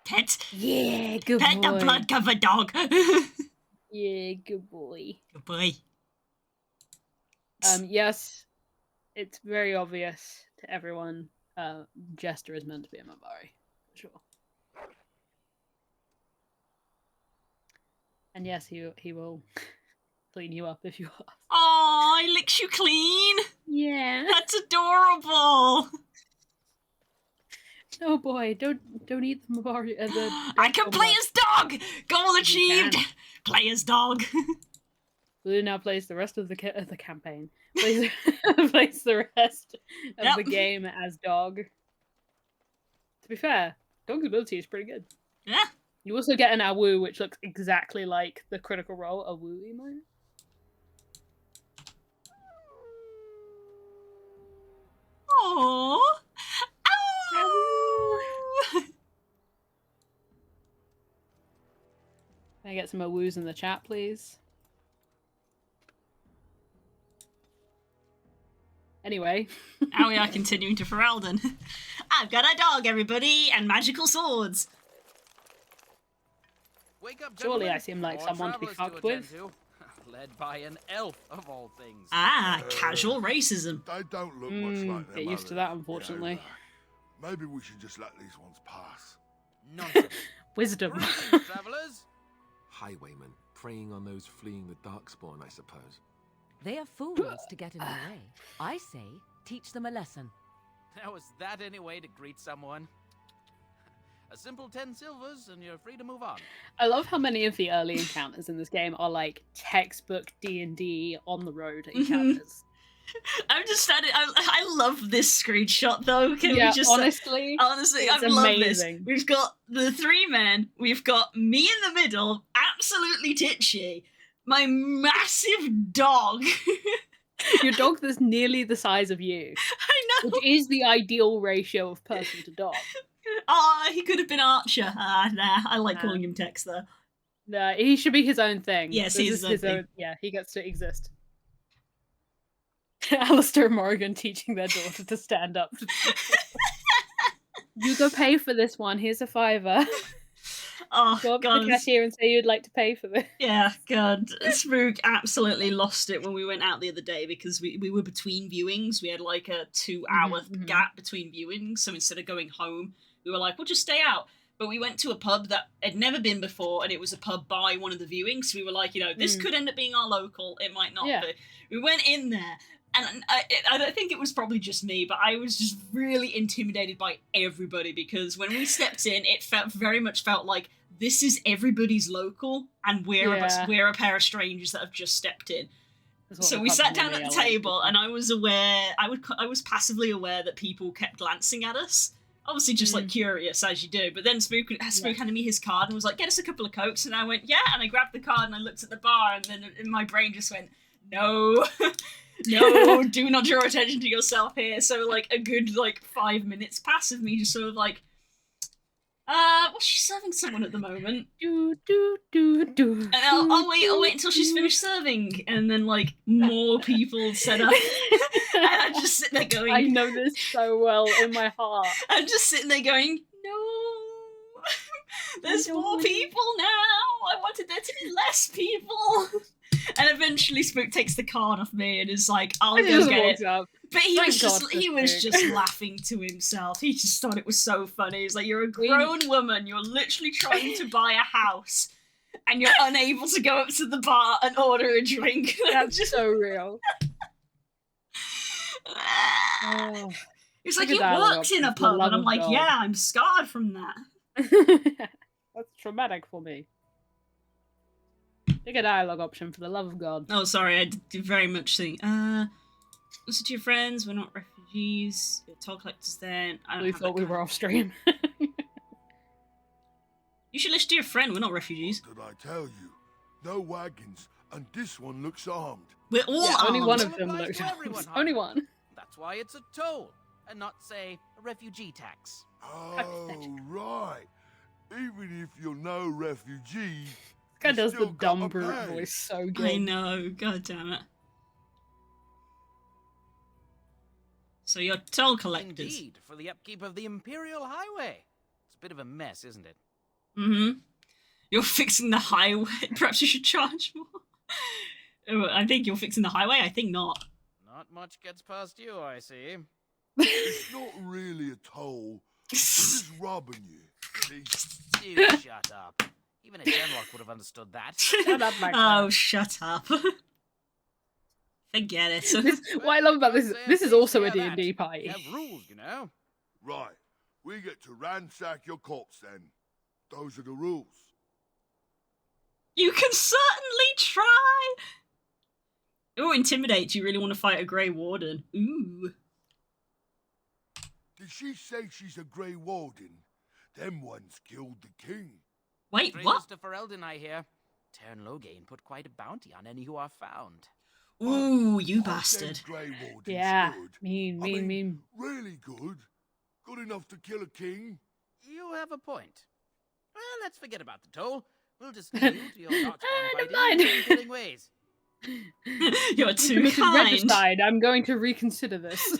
Pet. Yeah, good Pet boy. the blood-covered dog. Yeah, good boy. Good boy. Yes, it's very obvious to everyone. Jester is meant to be a Mabari, for sure. And yes, he will clean you up if you ask. Oh, he licks you clean. Yeah, that's adorable. Oh boy, don't eat the Mabari. I can play as dog. Goal achieved. Play as dog. Blue now plays the rest of the campaign. Plays the rest of the game as dog. To be fair, dog's ability is pretty good. Yeah. You also get an Awu, which looks exactly like the Critical Role Awu emote. Aww. Can I get some Awus in the chat, please? Anyway. Now we are continuing to Ferelden. I've got a dog, everybody, and magical swords. Wake up, surely I seem like someone to be fucked with. Led by an elf, of all things. Ah, casual racism. They don't look much like their Get used to that, unfortunately. Maybe we should just let these ones pass. Nonsense. Wisdom. Travelers? Highwaymen, preying on those fleeing the Darkspawn, I suppose. They are fools to get in the way. I say, teach them a lesson. Now is that any way to greet someone? A simple 10 silvers and you're free to move on. I love how many of the early encounters in this game are like textbook D&D on the road encounters. I'm just standing. I love this screenshot though. Can we just honestly, I love this. We've got the three men. We've got me in the middle, absolutely titchy. My massive dog. Your dog that's nearly the size of you. I know. Which is the ideal ratio of person to dog. Oh, he could have been Archer. Nah, I like calling him Tex though. Nah, he should be his own thing. Yes, he's his own thing. Yeah, he gets to exist. Alistair and Morrigan teaching their daughter to stand up. You go pay for this one. Here's a $5. Oh, Go up to God. the cashier and say you'd like to pay for this. Yeah, God. Spook absolutely lost it when we went out the other day because we were between viewings. We had like a 2-hour gap between viewings. So instead of going home, we were like, we'll just stay out. But we went to a pub that had never been before, and it was a pub by one of the viewings. So we were like, this could end up being our local. It might not be. We went in there, and I don't think it was probably just me, but I was just really intimidated by everybody because when we stepped in, it very much felt like this is everybody's local, and we're a pair of strangers that have just stepped in. So we sat down at the table, and I was aware, I was passively aware that people kept glancing at us. Obviously just like curious as you do, but then Spook handed me his card and was like, get us a couple of Cokes, and I went, yeah, and I grabbed the card and I looked at the bar, and then my brain just went, no, no, do not draw attention to yourself here. So like a good 5 minutes pass of me just sort of like, what's she serving someone at the moment? Do do do do. And I'll wait until she's finished serving, and then more people set up. And I'm just sitting there going, I know this so well in my heart. I'm just sitting there going, no, there's more people now. I wanted there to be less people. And eventually Spook takes the card off me and is like, I'll go get it. Up. But he was just laughing to himself. He just thought it was so funny. He's like, you're a grown woman. You're literally trying to buy a house, and you're unable to go up to the bar and order a drink. That's just so real. He's like, you worked in a pub, and I'm like, yeah, I'm scarred from that. That's traumatic for me. Pick a dialogue option for the love of God. Oh, sorry, I did very much think. Listen to your friends, we're not refugees. Your toll collector's there. We thought we were off stream. You should listen to your friend, we're not refugees. What did I tell you? No wagons, and this one looks armed. We're all armed. Only one of them looks armed. Only one. That's why it's a toll, and not, say, a refugee tax. Oh, right. Even if you're no refugee, guy does the dumb brute voice so good. I know, god damn it. So you're toll collectors. Indeed, for the upkeep of the Imperial Highway. It's a bit of a mess, isn't it? Mm-hmm. You're fixing the highway. Perhaps you should charge more. I think you're fixing the highway, I think not. Not much gets past you, I see. It's not really a toll. We're just robbing you. You shut up. Even a Genlock would have understood that. Shut up, my Oh, shut up. Forget it. What I love about this is also a D&D party. We have rules, you know. Right. We get to ransack your corpse then. Those are the rules. You can certainly try. Ooh, intimidate. You really want to fight a Grey Warden. Ooh. Did she say she's a Grey Warden? Them ones killed the king. Wait, what? Mr. Ferelden, I hear. Teyrn Loghain put quite a bounty on any who are found. Ooh, you bastard. Yeah, good. mean. Really good. Good enough to kill a king. You have a point. Well, let's forget about the toll. We'll just leave you to your darkspawn fighting and killing ways. You're too Mrs. kind. Regicide, I'm going to reconsider this.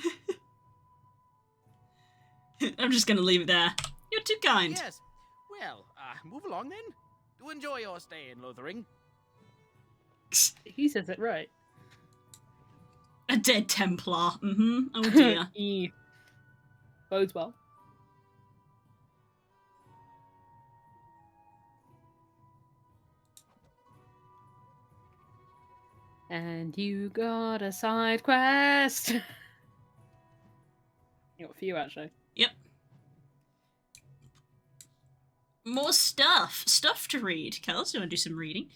I'm just going to leave it there. You're too kind. Yes. Well, move along then. Do enjoy your stay in Lothering. He says it right. A dead Templar. Mm-hmm. Oh dear. Bodes well. And you got a side quest. You got a few actually. Yep. More stuff. Stuff to read. Kels, do you want to do some reading?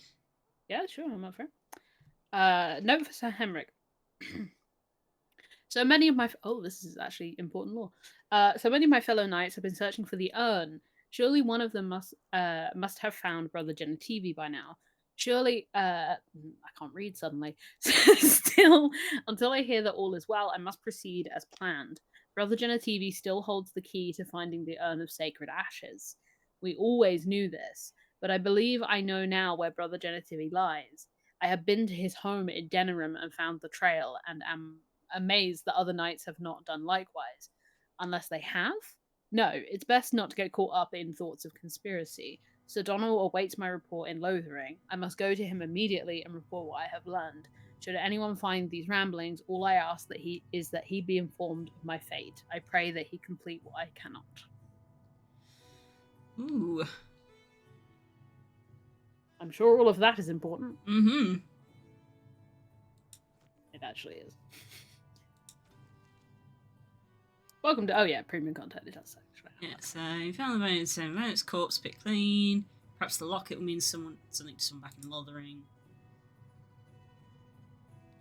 Yeah, sure, I'm up for it. Note for Sir Henrik. So many of my... Oh, this is actually important lore. So many of my fellow knights have been searching for the urn. Surely one of them must have found Brother Genitivi by now. Surely... I can't read suddenly. Still, until I hear that all is well, I must proceed as planned. Brother Genitivi still holds the key to finding the urn of sacred ashes. We always knew this, but I believe I know now where Brother Genitivi lies. I have been to his home in Denerim and found the trail, and am amazed that other knights have not done likewise. Unless they have? No, it's best not to get caught up in thoughts of conspiracy. Sir Donald awaits my report in Lothering. I must go to him immediately and report what I have learned. Should anyone find these ramblings, all I ask that he be informed of my fate. I pray that he complete what I cannot. Ooh. I'm sure all of that is important. Mm-hmm. It actually is. Welcome to premium content. It does actually. Yeah, so you found the Violet's corpse, picked clean. Perhaps the locket will mean something to someone back in Lothering.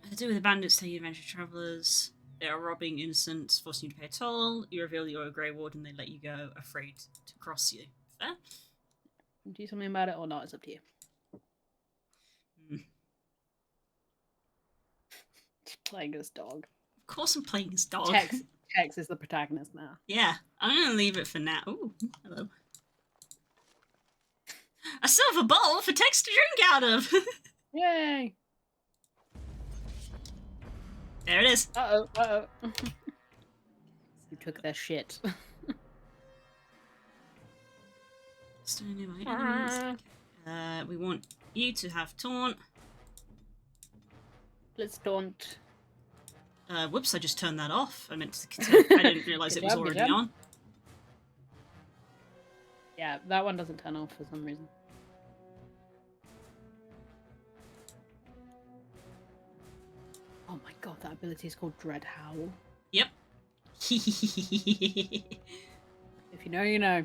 To do with the bandits taking advantage of travellers. They are robbing innocents, forcing you to pay a toll. You reveal you're a Grey Ward and they let you go, afraid to cross you. Fair? Do something about it or not, it's up to you. Just playing as dog. Of course I'm playing as dog. Tex is the protagonist now. Yeah, I'm gonna leave it for now. Ooh, hello. A silver bowl for Tex to drink out of! Yay! There it is. Uh-oh. You took their shit. We want you to have taunt. Let's taunt. Whoops, I just turned that off. I didn't realise it was already on. Yeah, that one doesn't turn off for some reason. Oh my god, that ability is called Dread Howl. Yep. If you know, you know.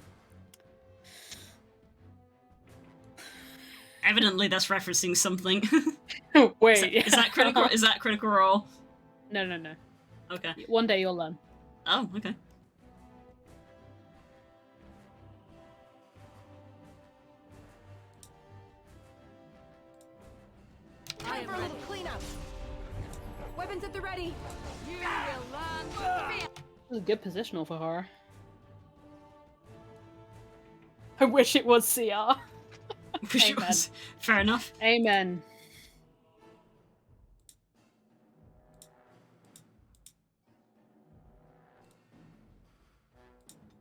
Evidently, that's referencing something. Wait, is that critical? Is that Critical Role? No. Okay. One day you'll learn. Oh, okay. Time for a little cleanup. Weapons at the ready. You will learn. This is a good positional for horror. I wish it was CR. Wish it was. Fair enough. Amen.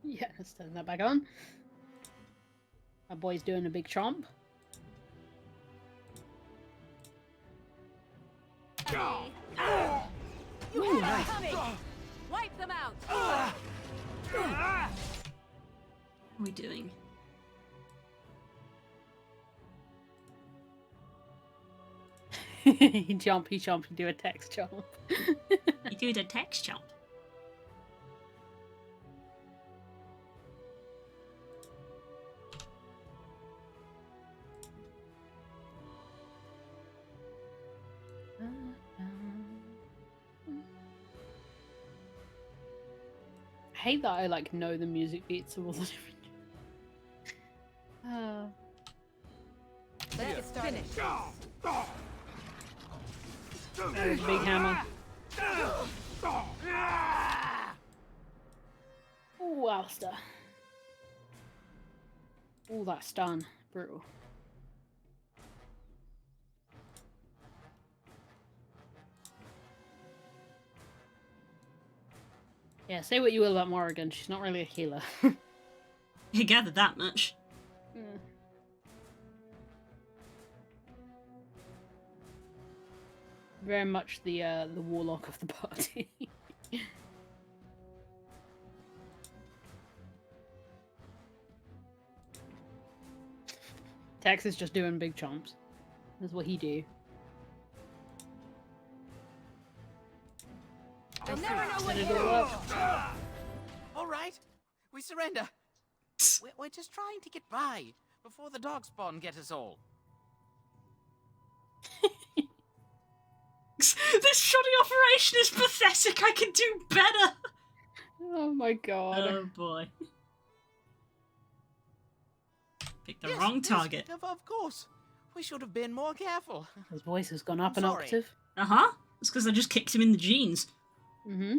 Yeah, let's turn that back on. Our boy's doing a big chomp. You have it coming. Wipe them out. What are we doing? He jump, you do a text jump. You do the text jump. I hate that I like know the music beats of all the different. Let's get started. There's a big hammer. Ooh, Alistair. Ooh, that stun. Brutal. Yeah, say what you will about Morrigan, she's not really a healer. You gathered that much. Very much the warlock of the party. Tex is just doing big chomps. That's what he do. I'll never know what you All right, we surrender. We're just trying to get by before the dog spawn get us all. This shoddy operation is pathetic. I can do better. Oh my god. Oh boy. Picked the wrong target. Yes, of course. We should have been more careful. His voice has gone up an octave. Uh-huh. It's because I just kicked him in the jeans. Mm-hmm.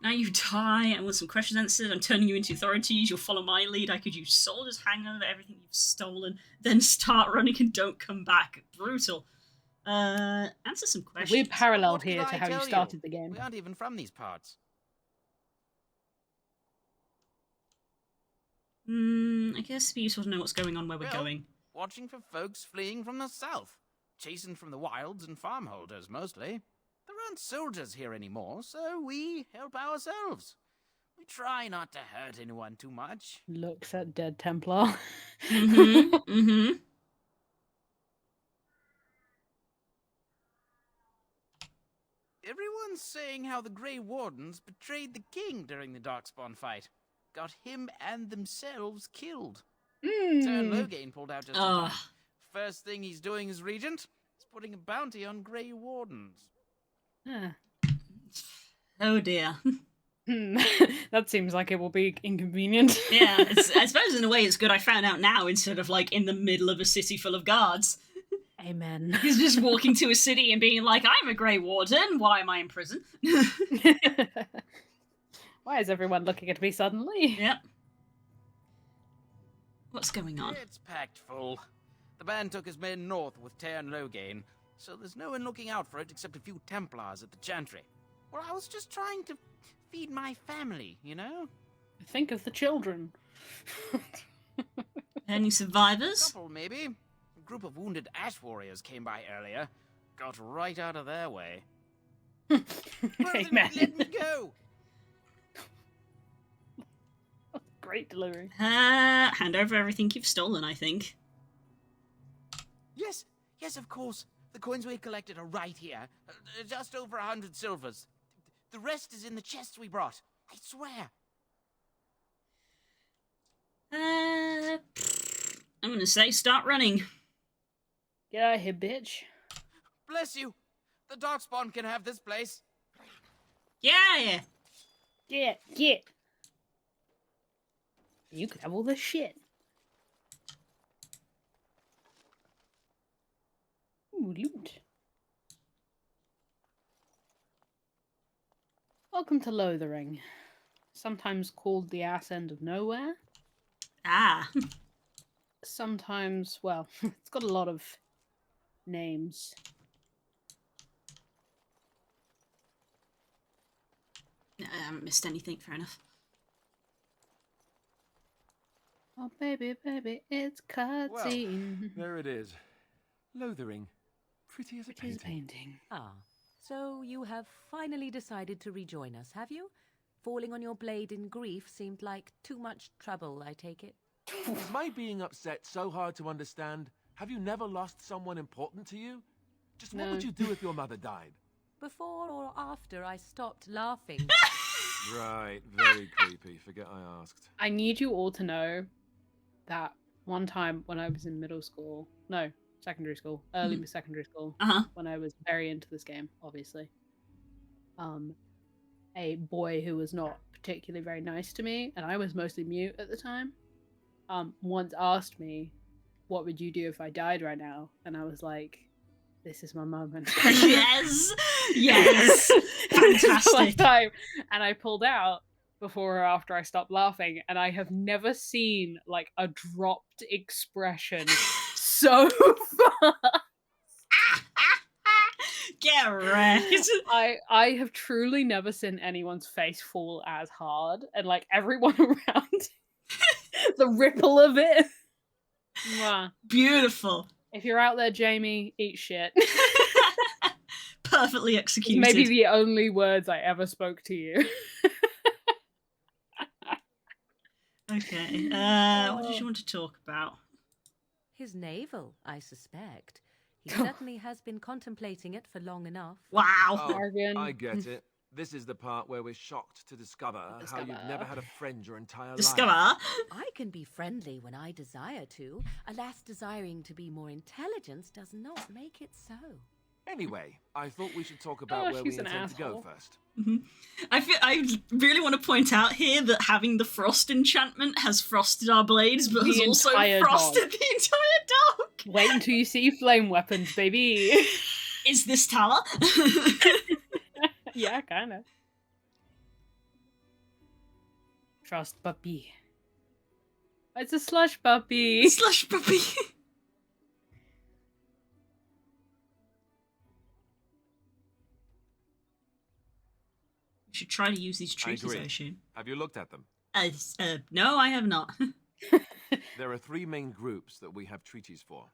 Now you die and want some questions answered. I'm turning you into authorities. You'll follow my lead. I could use soldiers, hang over everything you've stolen, then start running and don't come back. Brutal. Answer some questions. We're parallel here to how you started the game. We aren't even from these parts. I guess it'd be useful to know what's going on where we're going. Watching for folks fleeing from the south. Chasing from the wilds and farmholders, mostly. There aren't soldiers here anymore, so we help ourselves. We try not to hurt anyone too much. Looks at dead Templar. Mm-hmm. Everyone's saying how the Grey Wardens betrayed the king during the Darkspawn fight. Got him and themselves killed. Tern Loghain pulled out just in time. First thing he's doing as regent is putting a bounty on Grey Wardens. Oh dear. That seems like it will be inconvenient. Yeah, I suppose in a way it's good I found out now instead of like in the middle of a city full of guards. Amen. He's just walking to a city and being like, I'm a Grey Warden, why am I in prison? Why is everyone looking at me suddenly? Yep. What's going on? It's packed full. The band took his men north with Tern Loghain, so there's no one looking out for it except a few Templars at the Chantry. Well, I was just trying to feed my family, you know? Think of the children. Any survivors? A couple, maybe. A group of wounded ash warriors came by earlier. Got right out of their way. Amen. Let me go! Great delivery. Hand over everything you've stolen, I think. Yes, of course. The coins we collected are right here. Just over 100 silvers. The rest is in the chests we brought. I swear. I'm gonna say start running. Get out of here, bitch. Bless you. The Darkspawn can have this place. Yeah. Get. You could have all this shit. Ooh, loot. Welcome to Lothering, sometimes called the ass end of nowhere. Sometimes, well, it's got a lot of names. I haven't missed anything, fair enough. Oh, baby, it's cutscene. Well, there it is. Lothering. Pretty as a painting. Ah, so you have finally decided to rejoin us, have you? Falling on your blade in grief seemed like too much trouble, I take it. Is my being upset so hard to understand? Have you never lost someone important to you? Just what would you do if your mother died? Before or after I stopped laughing. Right, very creepy. Forget I asked. I need you all to know that one time when I was in secondary school, early secondary school, when I was very into this game, obviously. A boy who was not particularly very nice to me, and I was mostly mute at the time, once asked me, what would you do if I died right now? And I was like, this is my moment. Yes! Fantastic. Time. And I pulled out before or after I stopped laughing, and I have never seen like a dropped expression so fast. Get wrecked. I have truly never seen anyone's face fall as hard, and like everyone around the ripple of it. Mwah. Beautiful. If you're out there, Jamie, eat shit. Perfectly executed. Maybe the only words I ever spoke to you. Okay. What did you want to talk about? His navel, I suspect. He certainly has been contemplating it for long enough. Wow. Oh, I get it. This is the part where we're shocked to discover how you've never had a friend your entire life. I can be friendly when I desire to. Alas, desiring to be more intelligent does not make it so. Anyway, I thought we should talk about where we intend to go first. I really want to point out here that having the frost enchantment has frosted our blades, but has also frosted the entire dog. Wait until you see flame weapons, baby. Is this tower? Yeah, kind of. Frost puppy. It's a slush puppy. Slush puppy. We should try to use these trees, I assume. Have you looked at them? No, I have not. There are 3 main groups that we have treaties for.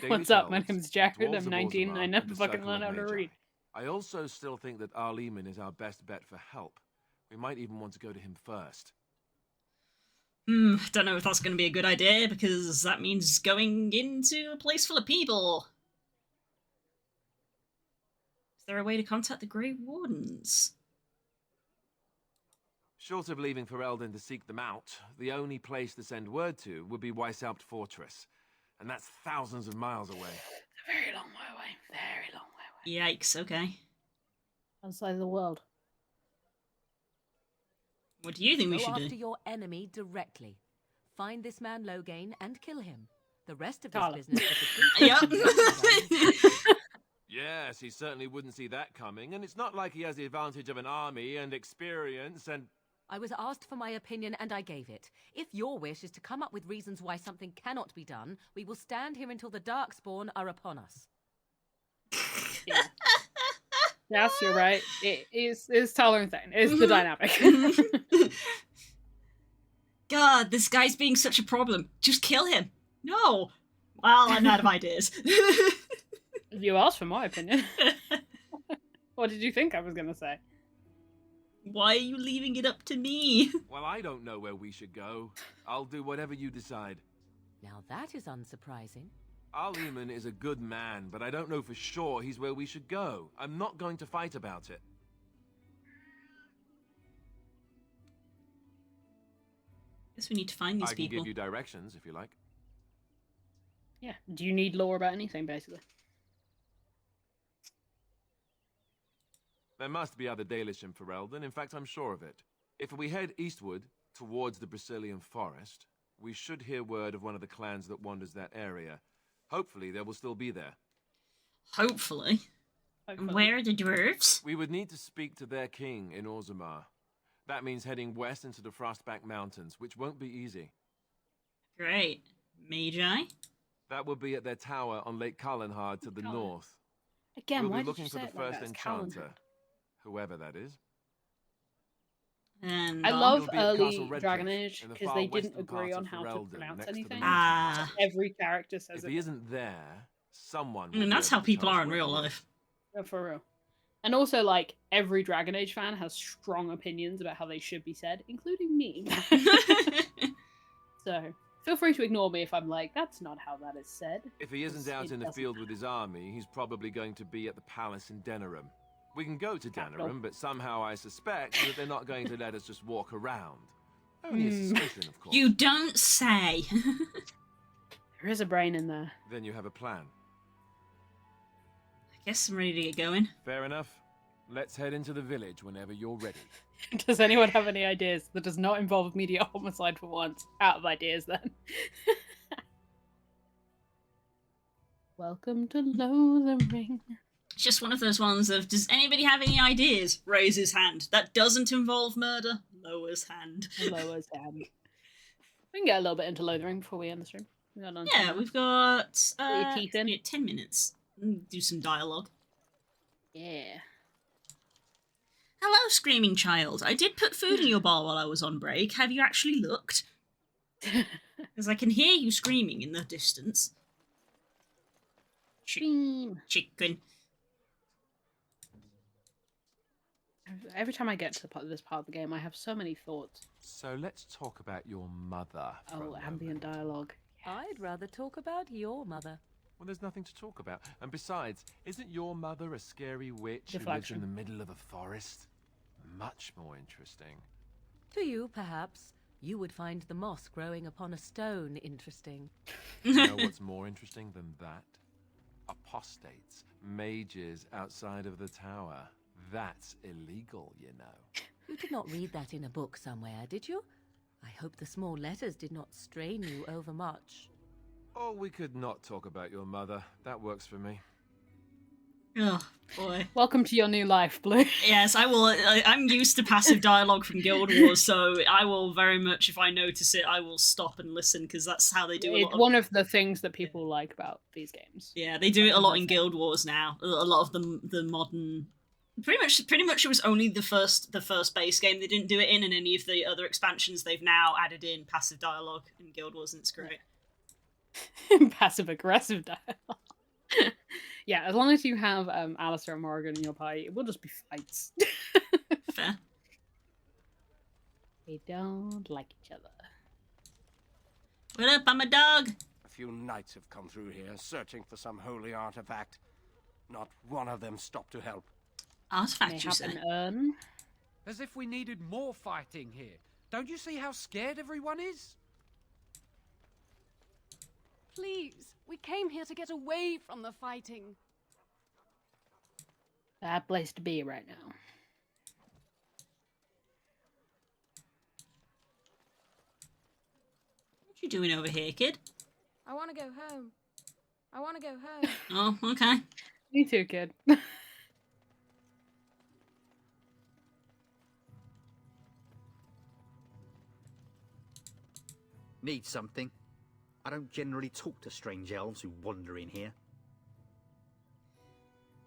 What's up? My name's Jared. I'm 19 and I never fucking learned how to read. I also still think that Arleman is our best bet for help. We might even want to go to him first. Don't know if that's going to be a good idea, because that means going into a place full of people. Is there a way to contact the Grey Wardens? Short of leaving Ferelden to seek them out, the only place to send word to would be Weishaupt Fortress. And that's thousands of miles away. It's a very long way away. Very long way away. Yikes, okay. Outside of the world. What do you think we should do? Go after your enemy directly. Find this man Loghain and kill him. The rest of this business is Yes, he certainly wouldn't see that coming, and it's not like he has the advantage of an army and experience and... I was asked for my opinion and I gave it. If your wish is to come up with reasons why something cannot be done, we will stand here until the Darkspawn are upon us. Yeah. Yes, you're right. It's Tyler thing. It's the dynamic. God, this guy's being such a problem. Just kill him. No. Well, I'm out of ideas. You asked for my opinion. What did you think I was going to say? Why are you leaving it up to me? Well, I don't know where we should go. I'll do whatever you decide. Now that is unsurprising. Arleman is a good man, but I don't know for sure he's where we should go. I'm not going to fight about it. Guess we need to find these people. I can give you directions, if you like. Yeah. Do you need lore about anything, basically? There must be other Dalish in Ferelden. In fact, I'm sure of it. If we head eastward, towards the Brecilian Forest, we should hear word of one of the clans that wanders that area. Hopefully, they will still be there. Hopefully? Where are the dwarves? We would need to speak to their king in Orzammar. That means heading west into the Frostback Mountains, which won't be easy. Great. Magi? That will be at their tower on Lake Kalenhard to the north. Again, we'll why be looking did you for say the first enchanter, whoever that is. And I love early Dragon Age because they didn't agree on how to pronounce anything. Every character says if he isn't there, someone. I mean, that's how people are in real life. Yeah, for real. And also, like, every Dragon Age fan has strong opinions about how they should be said, including me. So, feel free to ignore me if I'm like, that's not how that is said. If he isn't out in the field with his army, he's probably going to be at the palace in Denerim. We can go to Denerim, but somehow I suspect that they're not going to let us just walk around. Only a suspicion, of course. You don't say. There is a brain in there. Then you have a plan. I guess I'm ready to get going. Fair enough. Let's head into the village whenever you're ready. Does anyone have any ideas that does not involve media homicide for once? Out of ideas, then. Welcome to Lothering. It's just one of those ones of, does anybody have any ideas? Raise his hand. That doesn't involve murder. Lowers hand. Lowers hand. We can get a little bit into Lothering before we end the stream. We've got 10 minutes. Do some dialogue. Yeah. Hello, screaming child. I did put food in your bowl while I was on break. Have you actually looked? Because I can hear you screaming in the distance. Chicken. Every time I get to this part of the game, I have so many thoughts. So let's talk about your mother. Oh, ambient dialogue. I'd rather talk about your mother. Well, there's nothing to talk about. And besides, isn't your mother a scary witch who lives in the middle of a forest? Much more interesting. To you, perhaps. You would find the moss growing upon a stone interesting. You know what's more interesting than that? Apostates, mages outside of the tower. That's illegal, you know. You did not read that in a book somewhere, did you? I hope the small letters did not strain you overmuch. Oh, we could not talk about your mother. That works for me. Oh, boy. Welcome to your new life, Blue. Yes, I will. I'm used to passive dialogue from Guild Wars, so I will very much, if I notice it, I will stop and listen, because that's how they do it. It's one of the things that people like about these games. Yeah, they do it a lot in Guild Wars now. A lot of the modern Pretty much, it was only the first base game they didn't do it in, and any of the other expansions they've now added in passive dialogue in Guild Wars, and it's great. Passive aggressive dialogue. Yeah, as long as you have Alistair and Morgan in your party, it will just be fights. Fair. They don't like each other. What up? I'm a dog. A few knights have come through here, searching for some holy artifact. Not one of them stopped to help. Artifact, you say? As if we needed more fighting here. Don't you see how scared everyone is? Please, we came here to get away from the fighting. Bad place to be right now. What you doing over here, kid? I want to go home. I want to go home. Oh, okay. Me too, kid. Need something? I don't generally talk to strange elves who wander in here.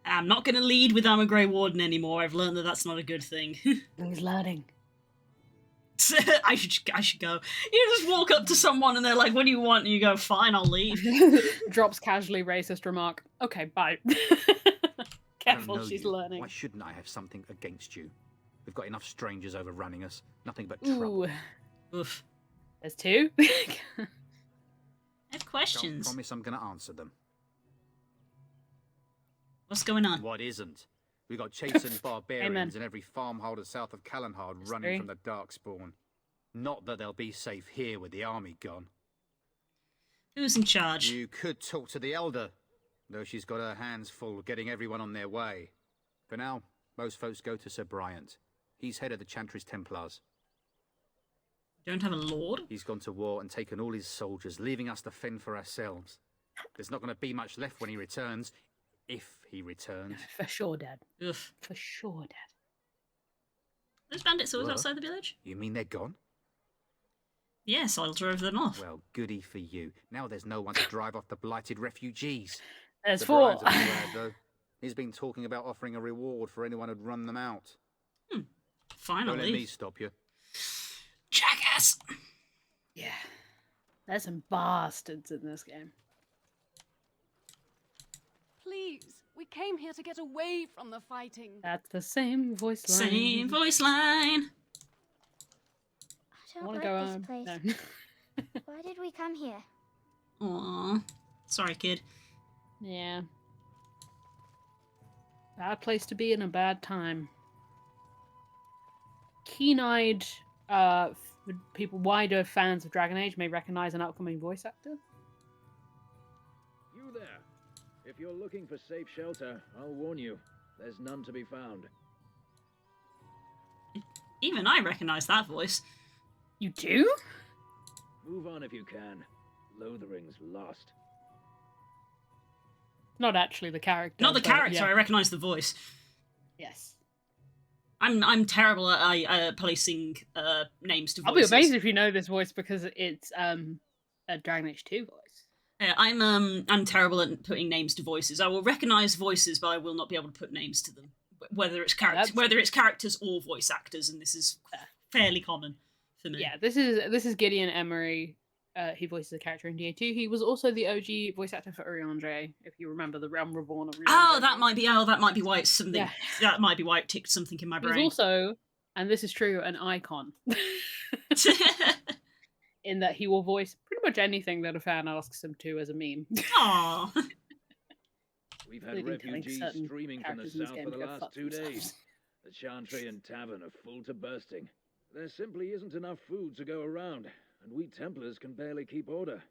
I'm not going to lead with I'm a Grey Warden anymore. I've learned that that's not a good thing. He's learning. I should go. You just walk up to someone and they're like, "What do you want?" And you go, "Fine, I'll leave." Drops casually racist remark. Okay, bye. Careful, she's learning. Why shouldn't I have something against you? We've got enough strangers overrunning us. Nothing but trouble. Ooh. Oof. There's two. I have questions. Don't promise I'm going to answer them. What's going on? What isn't? We got chastened barbarians in every farmholder south of Callanhard running from the Darkspawn. Not that they'll be safe here with the army gone. Who's in charge? You could talk to the Elder, though she's got her hands full getting everyone on their way. For now, most folks go to Sir Bryant. He's head of the Chantry's Templars. Don't have a lord? He's gone to war and taken all his soldiers, leaving us to fend for ourselves. There's not going to be much left when he returns. If he returns. For sure, Dad. Ugh. For sure, Dad. Those bandits always outside the village? You mean they're gone? Yes, I drove them off. Well, goody for you. Now there's no one to drive off the blighted refugees. There's four. He's been talking about offering a reward for anyone who'd run them out. Finally. Don't let me stop you. Jackass! Yeah. There's some bastards in this game. Please, we came here to get away from the fighting. That's the same voice line. Same voice line. I don't like this place. No. Why did we come here? Aww. Sorry, kid. Yeah. Bad place to be in a bad time. Keen-eyed people, wider fans of Dragon Age may recognize an upcoming voice actor. You there. If you're looking for safe shelter, I'll warn you, there's none to be found. Even I recognize that voice. You do? Move on if you can. Lothering's lost. Not actually the character. Not the character, yeah. I recognize the voice. Yes. I'm terrible at placing names to voices. I'll be amazed if you know this voice because it's a Dragon Age 2 voice. Yeah, I'm terrible at putting names to voices. I will recognize voices, but I will not be able to put names to them. Whether it's characters or voice actors, and this is fairly common for me. Yeah, this is Gideon Emery. He voices a character in DA2. He was also the OG voice actor for Urianger, if you remember the Realm Reborn of Urianger. Oh, that might be why it's something. Yeah. That might be why it ticked something in my brain. He's also, and this is true, an icon. In that he will voice pretty much anything that a fan asks him to as a meme. Aww. We've had refugees streaming from the south for the last 2 days. The Chantry and Tavern are full to bursting. There simply isn't enough food to go around, and we Templars can barely keep order.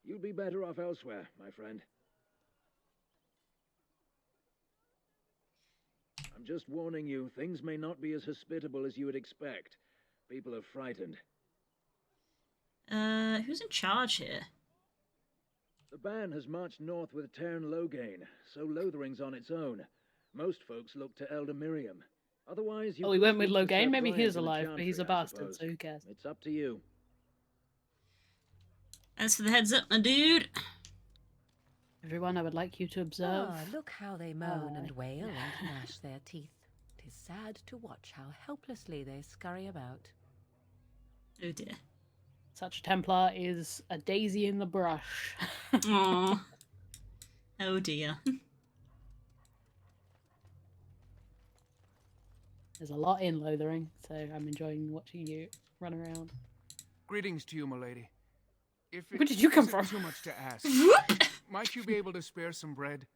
You'd be better off elsewhere, my friend. I'm just warning you, things may not be as hospitable as you would expect. People are frightened. Who's in charge here? The band has marched north with Tairn Loghain, so Lothering's on its own. Most folks look to Elder Miriam. Otherwise, you he went with Loghain? Maybe he is alive, but he's a bastard, so who cares? It's up to you. As for the heads up, my dude. Everyone, I would like you to observe. Ah, look how they moan and wail and gnash their teeth. is sad to watch how helplessly they scurry about. Oh dear. Such a Templar is a daisy in the brush. Aww. Oh dear. There's a lot in Lothering, so I'm enjoying watching you run around. Greetings to you, milady. If Where did you come isn't from? Too much to ask. Might you be able to spare some bread?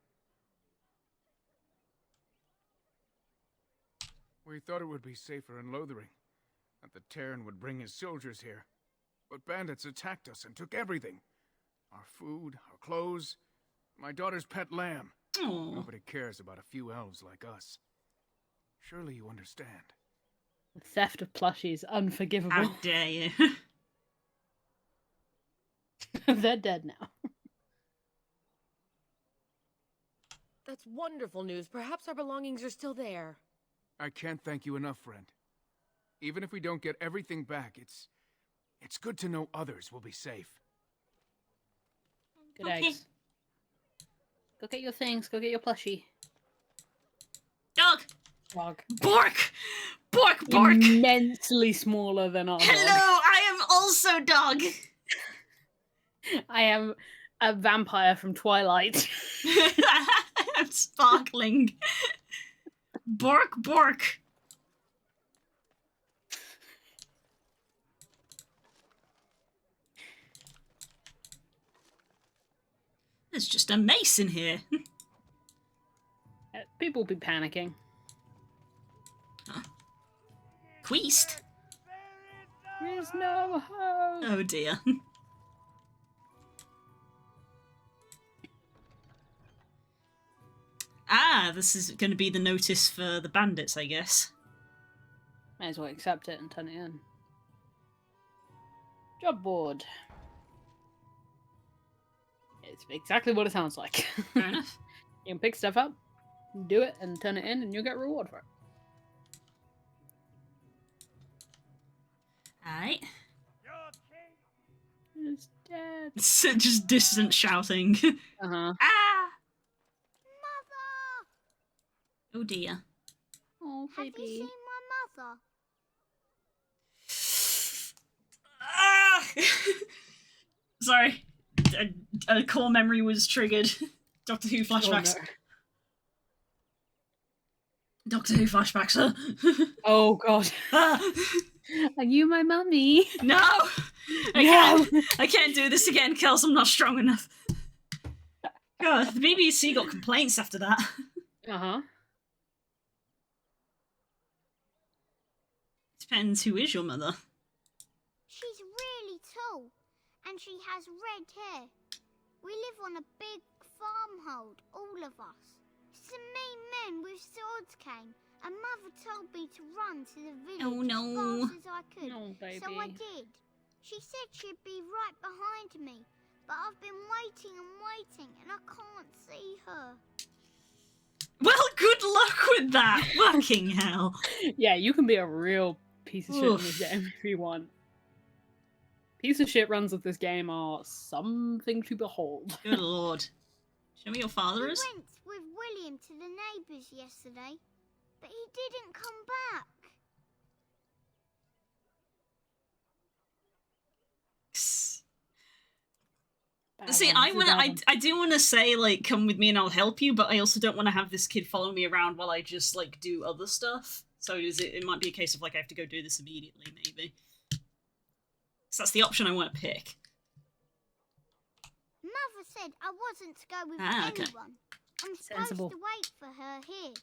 We thought it would be safer in Lothering, that the Terran would bring his soldiers here. But bandits attacked us and took everything. Our food, our clothes, my daughter's pet lamb. Aww. Nobody cares about a few elves like us. Surely you understand. The theft of plushies, unforgivable. How dare you? They're dead now. That's wonderful news. Perhaps our belongings are still there. I can't thank you enough, friend. Even if we don't get everything back, it's good to know others will be safe. Good eggs. Go get your things. Go get your plushie. Dog. Dog. Bork. Bork. Bork. Immensely smaller than our Hello, dog. I am also dog. I am a vampire from Twilight. I'm sparkling. Bork. Bork. There's just a mace in here. People will be panicking. Huh. Queast? There's no hope. Oh dear. Ah, this is going to be the notice for the bandits, I guess. May as well accept it and turn it in. Job board. It's exactly what it sounds like. Fair enough. You can pick stuff up, do it, and turn it in, and you'll get a reward for it. Alright. It's dead. It's just distant shouting. Uh-huh. Ah! Oh dear. Oh, baby. Have you seen my mother? Ah! Sorry. A core memory was triggered. Doctor Who flashbacks. Oh, no. Doctor Who flashbacks. Oh god. Are you my mummy? No! I can't do this again, Kels. I'm not strong enough. God, the BBC got complaints after that. Uh-huh. Depends who is your mother. She's really tall, and she has red hair. We live on a big farmhold, all of us. Some mean men with swords came, and Mother told me to run to the village Oh, no. as fast as I could. No, baby. So I did. She said she'd be right behind me, but I've been waiting and waiting, and I can't see her. Well, good luck with that. Fucking hell. Yeah, you can be a real piece of shit in Oof. this game if you want. Piece of shit runs of this game are something to behold. Good lord. Show me your father is. We went with William to the neighbours yesterday, but he didn't come back. See, I do want to say, like, come with me and I'll help you, but I also don't want to have this kid follow me around while I just, like, do other stuff. So it might be a case of, like, I have to go do this immediately, maybe. So that's the option I want to pick. Mother said I wasn't to go with Okay. anyone. I'm supposed Sensible. to wait for her here,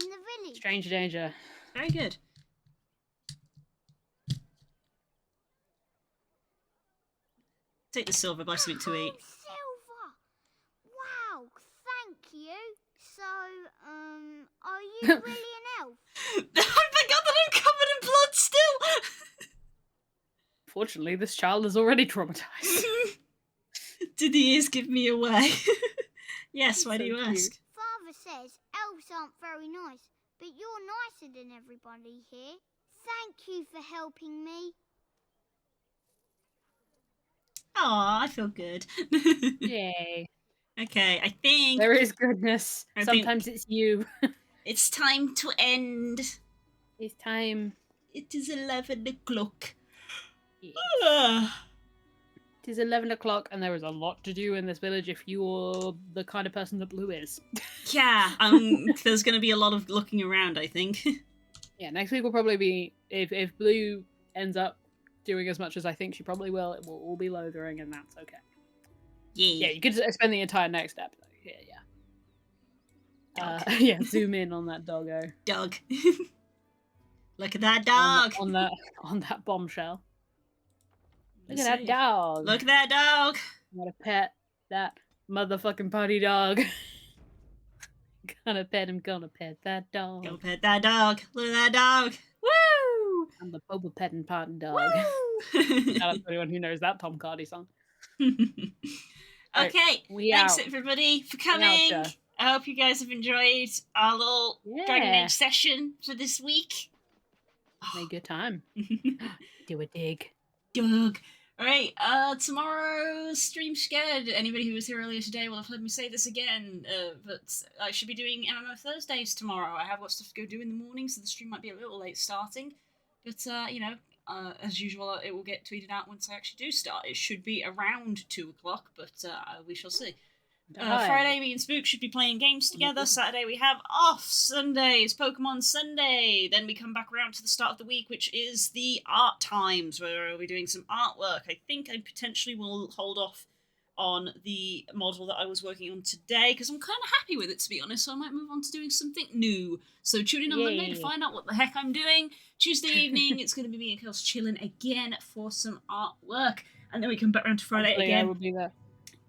in the village. Stranger danger. Very good. Take the silver, buy something to eat. Silver! Wow, thank you. So, are you really an elf? I forgot that I'm covered in blood still! Fortunately, this child is already traumatized. Did the ears give me away? Yes, why do you So ask? cute. Father says elves aren't very nice, but you're nicer than everybody here. Thank you for helping me. Aw, I feel good. Yay. Okay, I think... There is goodness. I think- Sometimes it's you. It's time to end. It's time. It is 11 o'clock. Yes. It is 11 o'clock, and there is a lot to do in this village if you're the kind of person that Blue is. Yeah, there's going to be a lot of looking around, I think. Yeah, next week will probably be, if Blue ends up doing as much as I think she probably will, it will all be Lothering, and that's okay. Yeah. Yeah, you could spend the entire next step. Yeah. Yeah, zoom in on that doggo. Dog. Look at that dog. On that bombshell. Look at that dog. Look at that dog. I'm gonna pet that motherfucking putty dog. Gonna pet him, gonna pet that dog. Go pet that dog. Look at that dog. Woo! I'm the Boba petting potting dog. Shout out to anyone who knows that Tom Cardy song. Okay, thanks everybody for coming. I hope you guys have enjoyed our little Dragon Age session for this week. Have a good time. Do a dig. Doug. Alright, tomorrow's stream scared. Anybody who was here earlier today will have heard me say this again, but I should be doing MMO Thursdays tomorrow. I have got stuff to go do in the morning, so the stream might be a little late starting. But, you know, as usual, it will get tweeted out once I actually do start. It should be around 2 o'clock, but we shall see. Friday, me and Spook should be playing games together. Saturday, we have off. Sunday is Pokemon Sunday. Then we come back around to the start of the week, which is the art times, where we'll be doing some artwork. I think I potentially will hold off on the model that I was working on today, because I'm kind of happy with it, to be honest, so I might move on to doing something new. So tune in on Monday to find out what the heck I'm doing. Tuesday evening, it's going to be me and Kels chilling again for some artwork. And then we come back around to Friday again. I will be there.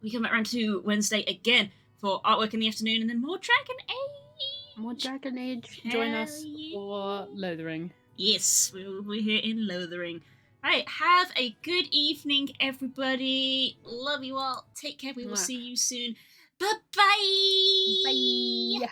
We come back around to Wednesday again for artwork in the afternoon, and then more Dragon Age. More Dragon Age. Join us for Lothering. Yes, we'll be here in Lothering. Right, have a good evening, everybody. Love you all. Take care. We will see you soon. Bye-bye. Bye.